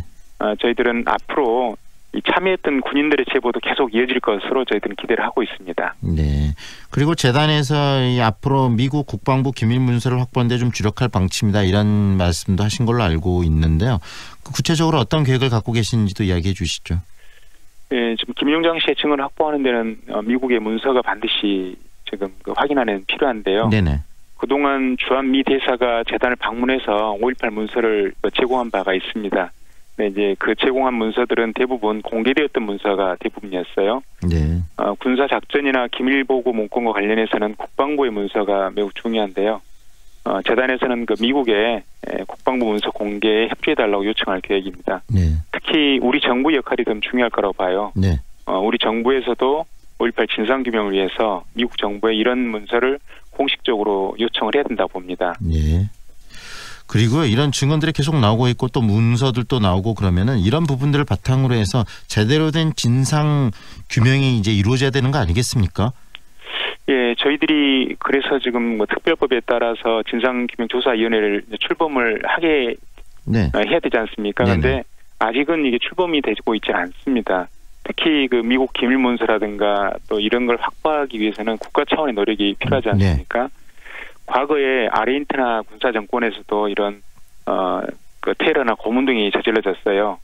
저희들은 앞으로 이 참여했던 군인들의 제보도 계속 이어질 것으로 저희들은 기대를 하고 있습니다. 네. 그리고 재단에서 이 앞으로 미국 국방부 기밀 문서를 확보하는 데 좀 주력할 방침이다 이런 말씀도 하신 걸로 알고 있는데요. 구체적으로 어떤 계획을 갖고 계신지도 이야기해 주시죠. 네, 지금 김용장 씨의 증언을 확보하는 데는 미국의 문서가 반드시 지금 확인하는 필요한데요. 네네. 그동안 주한 미 대사가 재단을 방문해서 5.18 문서를 제공한 바가 있습니다. 네, 이제 그 제공한 문서들은 대부분 공개되었던 문서가 대부분이었어요. 네. 군사 작전이나 기밀 보고 문건과 관련해서는 국방부의 문서가 매우 중요한데요. 재단에서는 그 미국의 국방부 문서 공개에 협조해달라고 요청할 계획입니다. 네. 특히 우리 정부 역할이 더 중요할 거라고 봐요. 네. 우리 정부에서도 5.18 진상규명을 위해서 미국 정부에 이런 문서를 공식적으로 요청을 해야 된다고 봅니다. 네. 그리고 이런 증언들이 계속 나오고 있고 또 문서들도 나오고 그러면은 이런 부분들을 바탕으로 해서 제대로 된 진상 규명이 이제 이루어져야 되는 거 아니겠습니까? 예, 저희들이 그래서 지금 특별법에 따라서 진상규명조사위원회를 출범을 하게 해야 되지 않습니까? 그런데 아직은 이게 출범이 되고 있지 않습니다. 특히 그 미국 기밀문서라든가 또 이런 걸 확보하기 위해서는 국가 차원의 노력이 필요하지 않습니까? 과거에 아르헨티나 군사 정권에서도 이런 그 테러나 고문등이 저질러졌어요.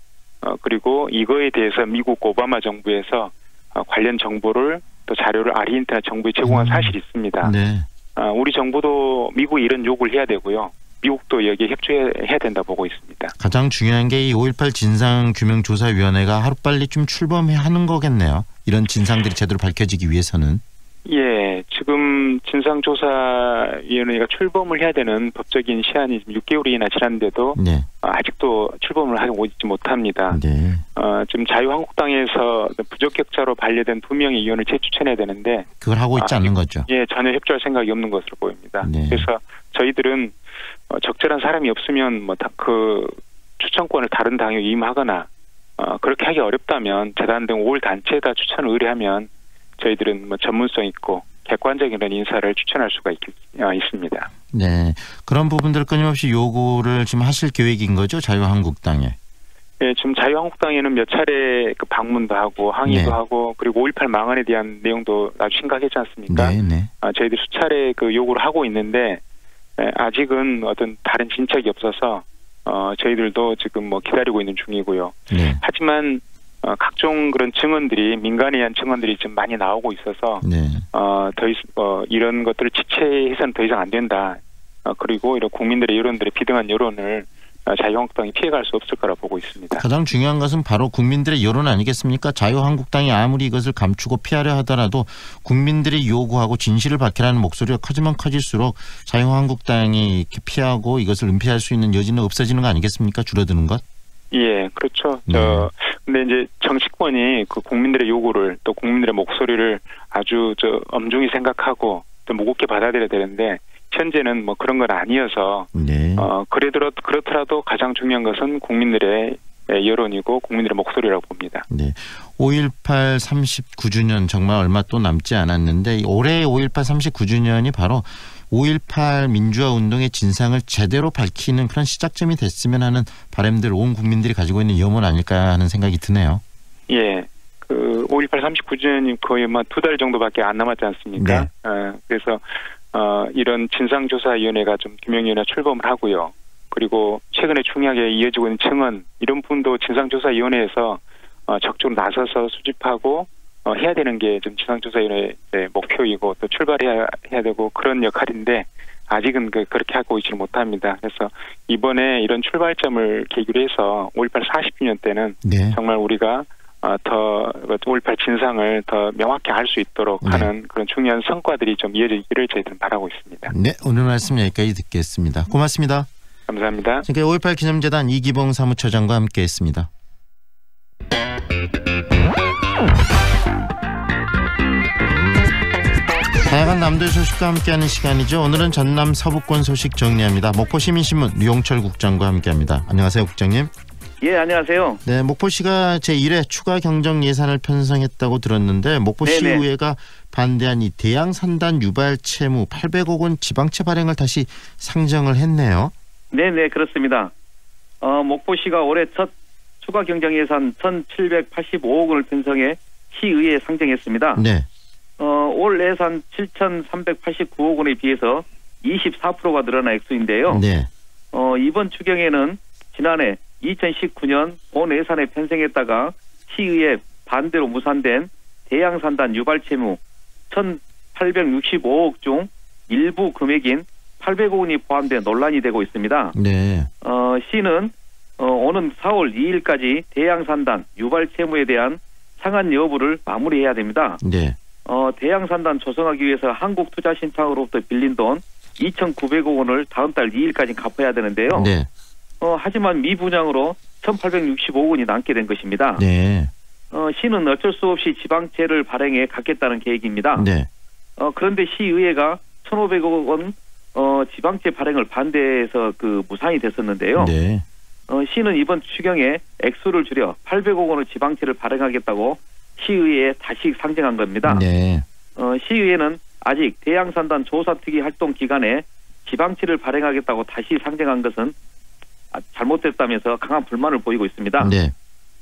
그리고 이거에 대해서 미국 오바마 정부에서 관련 정보를 또 자료를 아르헨티나 정부에 제공한 사실이 있습니다. 네. 우리 정부도 미국이 이런 요구를 해야 되고요. 미국도 여기에 협조해야 된다 보고 있습니다. 가장 중요한 게 이 5.18 진상규명조사위원회가 하루빨리 좀 출범해야 하는 거겠네요. 이런 진상들이 제대로 밝혀지기 위해서는. 예, 지금 진상조사위원회가 출범을 해야 되는 법적인 시한이 6개월이나 지났는데도 아직도 출범을 하고 있지 못합니다. 네. 지금 자유한국당에서 부적격자로 반려된 2명의 의원을 재추천해야 되는데 그걸 하고 있지 않는 거죠. 예, 전혀 협조할 생각이 없는 것으로 보입니다. 네. 그래서 저희들은 적절한 사람이 없으면 그 추천권을 다른 당에 임하거나 그렇게 하기 어렵다면 재단 등 5월 단체에다 추천을 의뢰하면 저희들은 전문성 있고 객관적인 인사를 추천할 수가 있습니다. 네, 그런 부분들 끊임없이 요구를 지금 하실 계획인 거죠, 자유한국당에? 네, 지금 자유한국당에는 몇 차례 그 방문도 하고 항의도 하고 그리고 5.18 망언에 대한 내용도 아주 심각했지 않습니까? 네. 저희들이 수차례 그 요구를 하고 있는데 아직은 어떤 다른 진척이 없어서 저희들도 지금 기다리고 있는 중이고요. 네. 하지만 각종 그런 증언들이 민간에 의한 증언들이 좀 많이 나오고 있어서 이런 것들을 지체해서는 더 이상 안 된다. 그리고 이런 국민들의 여론들의 비등한 여론을 자유한국당이 피해갈 수 없을 거라 보고 있습니다. 가장 중요한 것은 바로 국민들의 여론 아니겠습니까? 자유한국당이 아무리 이것을 감추고 피하려 하더라도 국민들이 요구하고 진실을 밝히라는 목소리가 커지면 커질수록 자유한국당이 이렇게 피하고 이것을 은폐할 수 있는 여지는 없어지는 거 아니겠습니까? 줄어드는 것? 예, 그렇죠. 근데 이제 정치권이 그 국민들의 요구를 또 국민들의 목소리를 아주 엄중히 생각하고 또 무겁게 받아들여야 되는데 현재는 그런 건 아니어서 그렇더라도 가장 중요한 것은 국민들의 여론이고 국민들의 목소리라고 봅니다. 네, 5.18 39주년 정말 얼마 또 남지 않았는데 올해의 5.18 39주년이 바로 5.18 민주화 운동의 진상을 제대로 밝히는 그런 시작점이 됐으면 하는 바람들 온 국민들이 가지고 있는 염원 아닐까 하는 생각이 드네요. 예, 그 5.18 39주년이 거의 2달 정도밖에 안 남았지 않습니까? 네. 그래서 이런 진상조사위원회가 좀 규명위원회 출범을 하고요. 그리고 최근에 중요하게 이어지고 있는 증언 이런 부분도 진상조사위원회에서 적극적으로 나서서 수집하고 해야 되는 게 좀 지방조사위원회의 목표이고 또 출발해야 되고 그런 역할인데 아직은 그렇게 하고 있지는 못합니다. 그래서 이번에 이런 출발점을 계기로 해서 5.18 40주년 때는 네. 정말 우리가 더 5.18 진상을 더 명확히 알 수 있도록 네. 하는 그런 중요한 성과들이 좀 이어지기를 저희들은 바라고 있습니다. 네, 오늘 말씀 여기까지 듣겠습니다. 고맙습니다. 감사합니다. 지금까지 5.18 기념재단 이기봉 사무처장과 함께했습니다. 다양한 남도의 소식과 함께하는 시간이죠. 오늘은 전남 서부권 소식 정리합니다. 목포시민신문 류용철 국장과 함께합니다. 안녕하세요, 국장님. 예, 안녕하세요. 네, 목포시가 제1회 추가 경정 예산을 편성했다고 들었는데 목포시의회가 반대한 이 대양산단 유발 채무 800억 원 지방채 발행을 다시 상정을 했네요. 네, 그렇습니다. 목포시가 올해 첫 추가 경정 예산 1,785억 원을 편성해 시의회에 상정했습니다. 네. 올 예산 7,389억 원에 비해서 24%가 늘어난 액수인데요. 네. 이번 추경에는 지난해 2019년 본 예산에 편성했다가 시의회 반대로 무산된 대양산단 유발 채무 1,865억 중 일부 금액인 800억 원이 포함된 논란이 되고 있습니다. 네. 시는 오는 4월 2일까지 대양산단 유발 채무에 대한 상환 여부를 마무리해야 됩니다. 네. 대양산단 조성하기 위해서 한국투자신탁으로부터 빌린 돈 2,900억 원을 다음 달 2일까지 갚아야 되는데요. 네. 하지만 미분양으로 1,865억 원이 남게 된 것입니다. 네. 시는 어쩔 수 없이 지방채를 발행해 갚겠다는 계획입니다. 네. 그런데 시의회가 1,500억 원 지방채 발행을 반대해서 무산이 됐었는데요. 네. 시는 이번 추경에 액수를 줄여 800억 원을 지방채를 발행하겠다고 시의회에 다시 상정한 겁니다. 네. 시의회는 아직 대양산단 조사특위 활동 기간에 지방채를 발행하겠다고 다시 상정한 것은 잘못됐다면서 강한 불만을 보이고 있습니다. 네.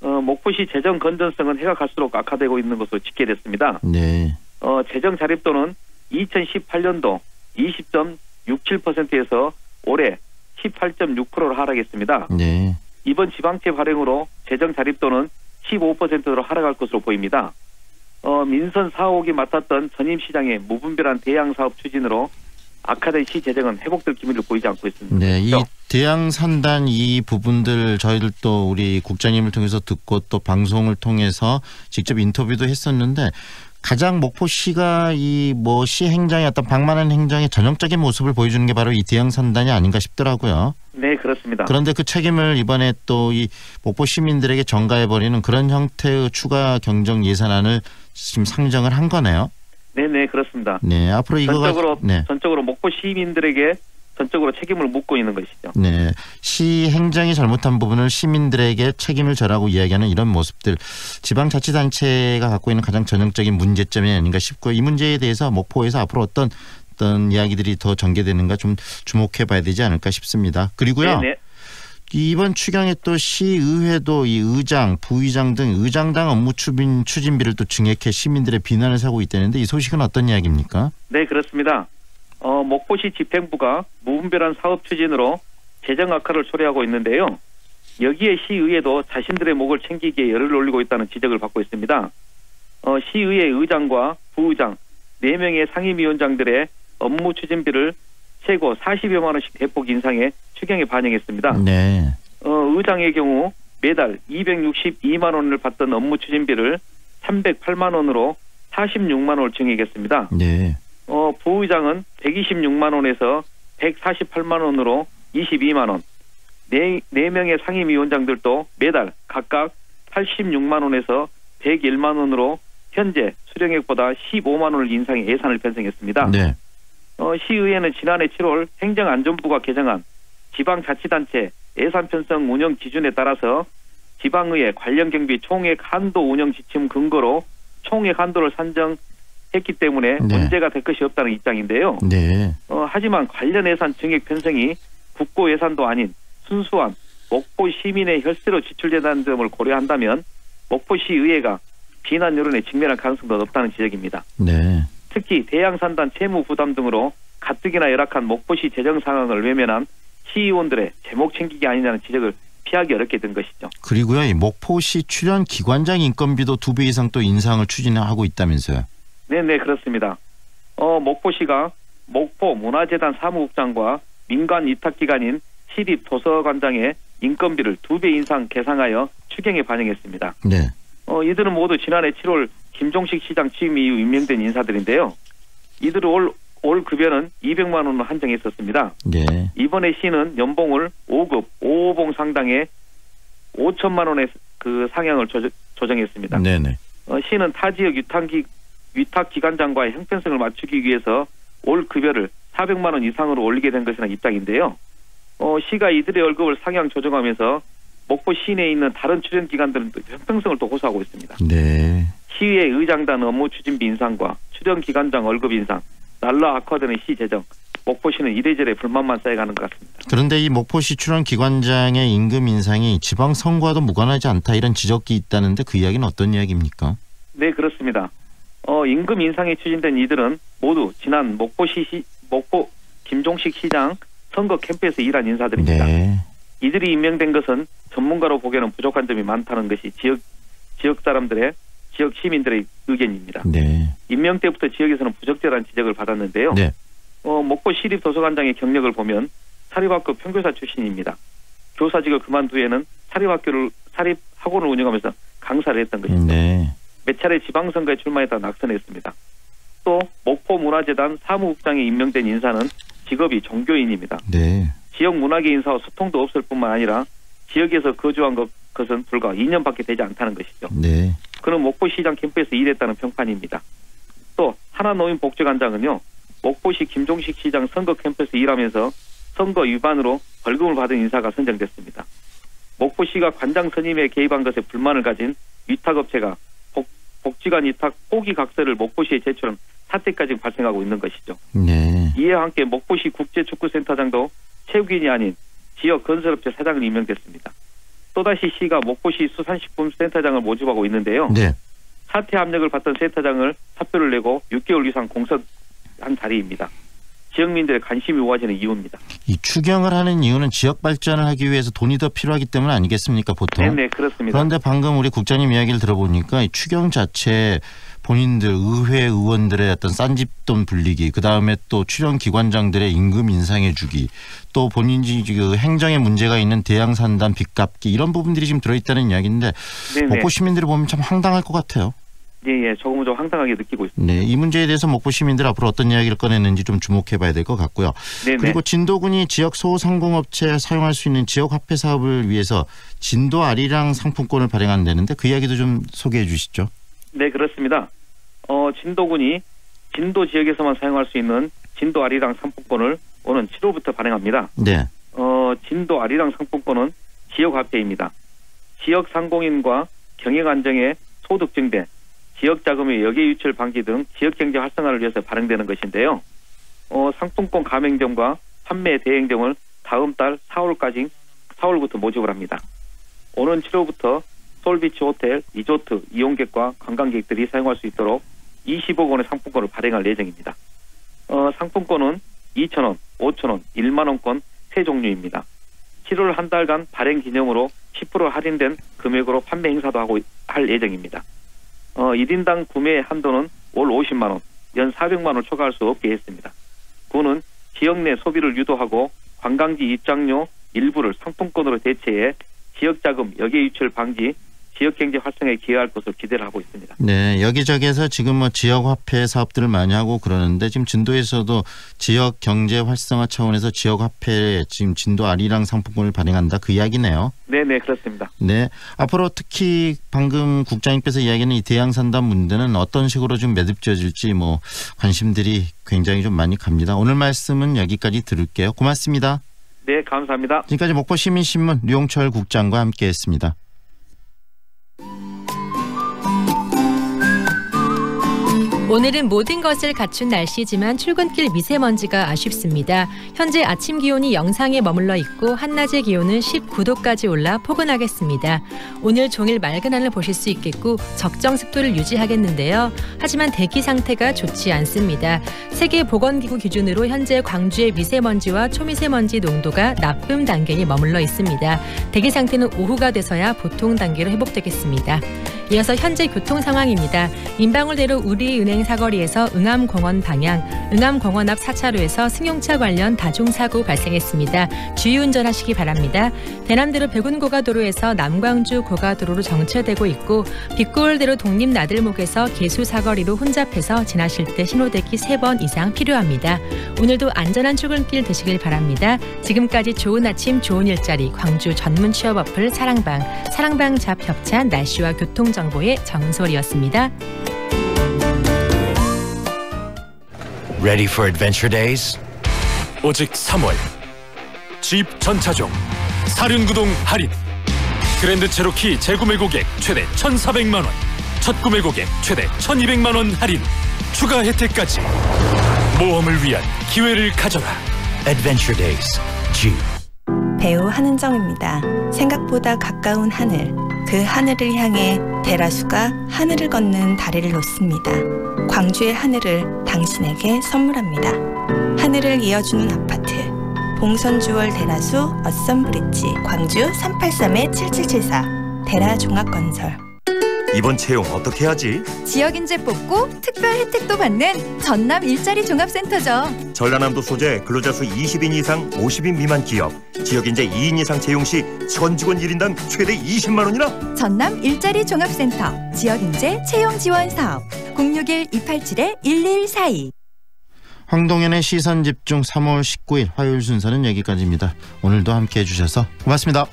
목포시 재정 건전성은 해가 갈수록 악화되고 있는 것으로 집계됐습니다. 네. 재정 자립도는 2018년도 20.67%에서 올해 18.6%로 하락했습니다. 네. 이번 지방채 발행으로 재정 자립도는 15%로 하락할 것으로 보입니다. 민선 사옥이 맡았던 전임시장의 무분별한 대양사업 추진으로 악화된 시 재정은 회복될 기미를 보이지 않고 있습니다. 네, 이 대양산단 이 부분들 저희들도 우리 국장님을 통해서 듣고 또 방송을 통해서 직접 인터뷰도 했었는데 가장 목포시가 이 시 행정의 어떤 방만한 행정의 전형적인 모습을 보여주는 게 바로 이 대양산단이 아닌가 싶더라고요. 네, 그렇습니다. 그런데 그 책임을 이번에 또 이 목포 시민들에게 전가해버리는 그런 형태의 추가 경정 예산안을 지금 상정을 한 거네요. 네, 그렇습니다. 네, 앞으로 이거 전적으로 목포 시민들에게 전적으로 책임을 묻고 있는 것이죠. 네, 시 행정이 잘못한 부분을 시민들에게 책임을 져라고 이야기하는 이런 모습들, 지방자치단체가 갖고 있는 가장 전형적인 문제점이 아닌가 싶고요. 이 문제에 대해서 목포에서 앞으로 어떤 이야기들이 더 전개되는가 좀 주목해봐야 되지 않을까 싶습니다. 그리고요. 네네. 이번 추경에 또 시의회도 이 의장, 부의장 등 의장당 업무 추진비를 또 증액해 시민들의 비난을 사고 있다는데 이 소식은 어떤 이야기입니까? 네, 그렇습니다. 목포시 집행부가 무분별한 사업 추진으로 재정 악화를 초래하고 있는데요. 여기에 시의회도 자신들의 목을 챙기기에 열을 올리고 있다는 지적을 받고 있습니다. 시의회 의장과 부의장 4명의 상임위원장들의 업무 추진비를 최고 40여만 원씩 대폭 인상해 추경에 반영했습니다. 네. 의장의 경우 매달 262만 원을 받던 업무 추진비를 308만 원으로 46만 원을 증액했습니다. 네. 부의장은 126만 원에서 148만 원으로 22만 원. 4명의 상임위원장들도 매달 각각 86만 원에서 101만 원으로 현재 수령액보다 15만 원을 인상해 예산을 편성했습니다. 네. 시의회는 지난해 7월 행정안전부가 개정한 지방자치단체 예산 편성 운영 기준에 따라서 지방의회 관련 경비 총액 한도 운영 지침 근거로 총액 한도를 산정했기 때문에 문제가 될 것이 없다는 입장인데요. 네. 하지만 관련 예산 증액 편성이 국고 예산도 아닌 순수한 목포 시민의 혈세로 지출된다는 점을 고려한다면 목포시의회가 비난 여론에 직면할 가능성도 높다는 지적입니다. 네. 특히 대양산단 채무 부담 등으로 가뜩이나 열악한 목포시 재정 상황을 외면한 시의원들의 제목 챙기기 아니냐는 지적을 피하기 어렵게 된 것이죠. 그리고요, 이 목포시 출연 기관장 인건비도 2배 이상 또 인상을 추진하고 있다면서요. 네네, 그렇습니다. 목포시가 목포문화재단 사무국장과 민간 위탁기관인 시립도서관장의 인건비를 2배 인상 계상하여 추경에 반영했습니다. 네. 이들은 모두 지난해 7월 김종식 시장 취임 이후 임명된 인사들인데요. 이들의 올 급여는 200만 원으로 한정했었습니다. 네. 이번에 시는 연봉을 5급 5호봉 상당의 5천만 원의 그 상향을 조정했습니다. 네네. 시는 타 지역 위탁기관장과의 형평성을 맞추기 위해서 올 급여를 400만 원 이상으로 올리게 된 것이라는 입장인데요. 시가 이들의 월급을 상향 조정하면서 목포 시내에 있는 다른 출연기관들은 또 형평성을 또 호소하고 있습니다. 네. 시의 의장단 업무 추진비 인상과 출연기관장 월급 인상, 날라 악화되는 시 재정, 목포시는 이래저래 불만만 쌓여가는 것 같습니다. 그런데 이 목포시 출연기관장의 임금 인상이 지방선거와도 무관하지 않다 이런 지적이 있다는데 그 이야기는 어떤 이야기입니까? 네, 그렇습니다. 임금 인상이 추진된 이들은 모두 지난 목포 김종식 시장 선거 캠프에서 일한 인사들입니다. 네. 이들이 임명된 것은 전문가로 보기에는 부족한 점이 많다는 것이 지역 사람들의 지역 시민들의 의견입니다. 네. 임명 때부터 지역에서는 부적절한 지적을 받았는데요. 네. 목포 시립도서관장의 경력을 보면 사립학교 평교사 출신입니다. 교사직을 그만두에는 사립학원을 운영하면서 강사를 했던 것이죠. 네. 몇 차례 지방선거에 출마했다 낙선했습니다. 또 목포문화재단 사무국장에 임명된 인사는 직업이 종교인입니다. 네. 지역 문화계 인사와 소통도 없을 뿐만 아니라 지역에서 거주한 것은 불과 2년밖에 되지 않다는 것이죠. 네. 그는 목포시장 캠프에서 일했다는 평판입니다. 또 하나노인복지관장은요. 목포시 김종식 시장 선거 캠프에서 일하면서 선거 위반으로 벌금을 받은 인사가 선정됐습니다. 목포시가 관장 선임에 개입한 것에 불만을 가진 위탁업체가 복지관 위탁 포기각서를 목포시에 제출한 사태까지 발생하고 있는 것이죠. 네. 이와 함께 목포시 국제축구센터장도 체육인이 아닌 지역 건설업체 사장을 임명됐습니다. 또다시 시가 목포시 수산식품센터장을 모집하고 있는데요. 네. 사퇴 압력을 받던 센터장을 사표를 내고 6개월 이상 공석한 자리입니다. 지역민들의 관심이 모아지는 이유입니다. 이 추경을 하는 이유는 지역 발전을 하기 위해서 돈이 더 필요하기 때문 아니겠습니까, 보통? 네, 그렇습니다. 그런데 방금 우리 국장님 이야기를 들어보니까 이 추경 자체 본인들 의회 의원들의 어떤 싼집돈 불리기, 그다음에 또 출연기관장들의 임금 인상해주기, 또 본인이 그 행정에 문제가 있는 대양산단 빚 갚기 이런 부분들이 지금 들어있다는 이야기인데 목포 시민들이 보면 참 황당할 것 같아요. 예, 조금 좀 황당하게 느끼고 있습니다. 네, 이 문제에 대해서 목포 시민들 앞으로 어떤 이야기를 꺼내는지 좀 주목해봐야 될 것 같고요. 네네. 그리고 진도군이 지역 소상공업체에 사용할 수 있는 지역 화폐 사업을 위해서 진도 아리랑 상품권을 발행한다는데 그 이야기도 좀 소개해 주시죠. 네, 그렇습니다. 진도군이 진도 지역에서만 사용할 수 있는 진도 아리랑 상품권을 오는 7월부터 발행합니다. 네. 진도 아리랑 상품권은 지역 화폐입니다. 지역 상공인과 경영 안정에 소득 증대, 지역 자금의 역외 유출 방지 등 지역 경제 활성화를 위해서 발행되는 것인데요. 상품권 가맹점과 판매 대행점을 다음 달 4월부터 모집을 합니다. 오는 7월부터 솔비치 호텔, 리조트 이용객과 관광객들이 사용할 수 있도록 20억 원의 상품권을 발행할 예정입니다. 상품권은 2,000원, 5,000원, 1만 원권 세 종류입니다. 7월 한 달간 발행 기념으로 10% 할인된 금액으로 판매 행사도 할 예정입니다. 1인당 구매 한도는 올 50만 원, 연 400만 원을 초과할 수 없게 했습니다. 군은 지역 내 소비를 유도하고 관광지 입장료 일부를 상품권으로 대체해 지역자금 역외 유출 방지, 지역경제 활성화에 기여할 것으로 기대를 하고 있습니다. 네, 여기저기에서 지금 뭐 지역화폐 사업들을 많이 하고 그러는데 지금 진도에서도 지역경제 활성화 차원에서 지역화폐 지금 진도 아리랑 상품권을 발행한다 그 이야기네요. 네, 그렇습니다. 네, 앞으로 특히 방금 국장님께서 이야기하는 이 대양산단 문제는 어떤 식으로 좀 매듭지어질지 뭐 관심들이 굉장히 좀 많이 갑니다. 오늘 말씀은 여기까지 들을게요. 고맙습니다. 네, 감사합니다. 지금까지 목포시민신문 류용철 국장과 함께했습니다. 오늘은 모든 것을 갖춘 날씨지만 출근길 미세먼지가 아쉽습니다. 현재 아침 기온이 영상에 머물러 있고 한낮의 기온은 19도까지 올라 포근하겠습니다. 오늘 종일 맑은 하늘 보실 수 있겠고 적정 습도를 유지하겠는데요. 하지만 대기 상태가 좋지 않습니다. 세계보건기구 기준으로 현재 광주의 미세먼지와 초미세먼지 농도가 나쁨 단계에 머물러 있습니다. 대기 상태는 오후가 돼서야 보통 단계로 회복되겠습니다. 이어서 현재 교통 상황입니다. 민방울대로 우리은행 사거리에서 응암공원 방향, 응암공원 앞 4차로에서 승용차 관련 다중사고 발생했습니다. 주의운전하시기 바랍니다. 대남대로 백운고가도로에서 남광주 고가도로로 정체되고 있고 빛골대로 독립나들목에서 계수사거리로 혼잡해서 지나실 때 신호대기 3번 이상 필요합니다. 오늘도 안전한 출근길 되시길 바랍니다. 지금까지 좋은 아침 좋은 일자리 광주 전문 취업 어플 사랑방 잡 협찬 날씨와 교통정보의 정솔이었습니다. Ready for adventure days? 오직 3월 집 전차종 사륜구동 할인 그랜드 체로키 재구매 고객 최대 1,400만 원 첫 구매 고객 최대 1,200만 원 할인 추가 혜택까지 모험을 위한 기회를 가져라 Adventure Days Jeep 배우 한은정입니다. 생각보다 가까운 하늘, 그 하늘을 향해 대라수가 하늘을 걷는 다리를 놓습니다. 광주의 하늘을 당신에게 선물합니다. 하늘을 이어주는 아파트 봉선주월 대라수 어썸브릿지 광주 383-7774 대라종합건설. 이번 채용 어떻게 하지? 지역 인재 뽑고 특별 혜택도 받는 전남 일자리 종합센터죠. 전라남도 소재 근로자 수 20인 이상 50인 미만 기업 지역 인재 2인 이상 채용 시 전 직원 1인당 최대 20만 원이나 전남 일자리 종합센터 지역 인재 채용 지원 사업 061-287-1142. 황동현의 시선집중 3월 19일 화요일 순서는 여기까지입니다. 오늘도 함께해 주셔서 고맙습니다.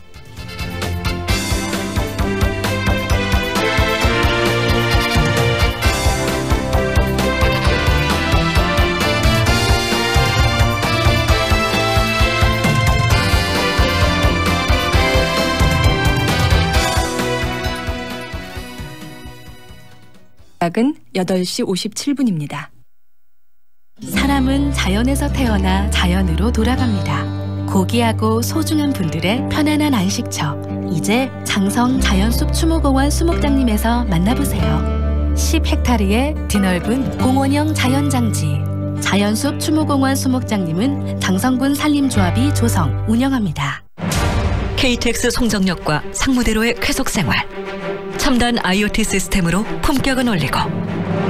약은 8시 57분입니다. 사람은 자연에서 태어나 자연으로 돌아갑니다. 고귀하고 소중한 분들의 편안한 안식처. 이제 장성 자연숲 추모공원 수목장님에서 만나보세요. 10헥타르의 드넓은 공원형 자연장지. 자연숲 추모공원 수목장님은 장성군 산림조합이 조성, 운영합니다. KTX 송정역과 상무대로의 쾌속생활. 첨단 IoT 시스템으로 품격은 올리고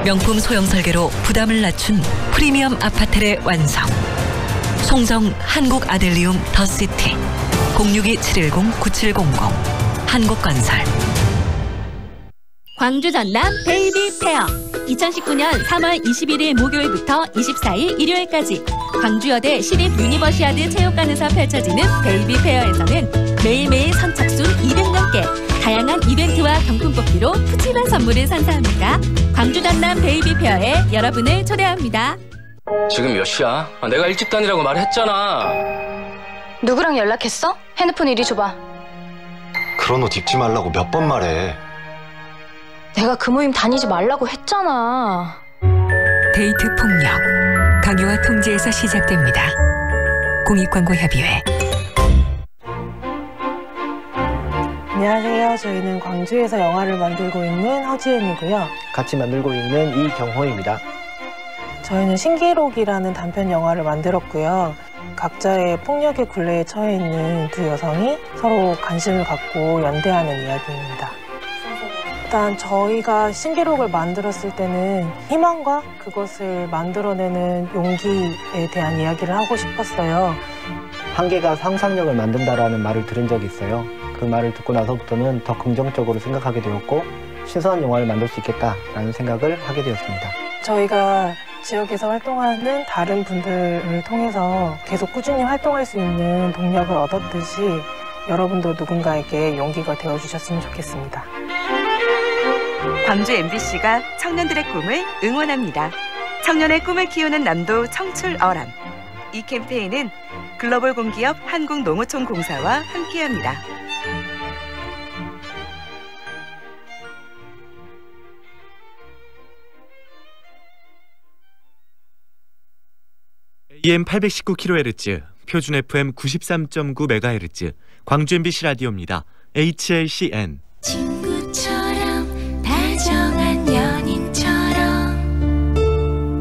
명품 소형 설계로 부담을 낮춘 프리미엄 아파트의 완성. 송정 한국 아델리움 더시티 062-710-9700 한국건설. 광주 전남 베이비 페어 2019년 3월 21일 목요일부터 24일 일요일까지 광주여대 시립 유니버시아드 체육관에서 펼쳐지는 베이비 페어에서는 매일매일 선착순 200명께 다양한 이벤트와 경품 뽑기로 푸짐한 선물을 선사합니다. 광주 전남 베이비 페어에 여러분을 초대합니다. 지금 몇 시야? 내가 일찍 다니라고 말했잖아. 누구랑 연락했어? 핸드폰 이리 줘봐. 그런 옷 입지 말라고 몇 번 말해. 내가 그 모임 다니지 말라고 했잖아. 데이트 폭력, 강요와 통제에서 시작됩니다. 공익광고협의회. 안녕하세요. 저희는 광주에서 영화를 만들고 있는 허지은이고요. 같이 만들고 있는 이경호입니다. 저희는 신기록이라는 단편 영화를 만들었고요. 각자의 폭력의 굴레에 처해 있는 두 여성이 서로 관심을 갖고 연대하는 이야기입니다. 일단 저희가 신기록을 만들었을 때는 희망과 그것을 만들어내는 용기에 대한 이야기를 하고 싶었어요. 한계가 상상력을 만든다라는 말을 들은 적이 있어요. 그 말을 듣고 나서부터는 더 긍정적으로 생각하게 되었고 신선한 영화를 만들 수 있겠다라는 생각을 하게 되었습니다. 저희가 지역에서 활동하는 다른 분들을 통해서 계속 꾸준히 활동할 수 있는 동력을 얻었듯이 여러분도 누군가에게 용기가 되어주셨으면 좋겠습니다. 광주 MBC가 청년들의 꿈을 응원합니다. 청년의 꿈을 키우는 남도 청출어람. 이 캠페인은 글로벌 공기업 한국농어촌공사와 함께합니다. AM 819kHz, 표준 FM 93.9MHz, 광주 MBC 라디오입니다. HLCN. 친구처럼 다정한 연인처럼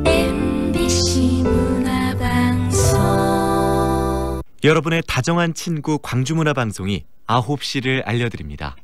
MBC 문화방송. 여러분의 다정한 친구 광주문화방송이 9시를 알려드립니다.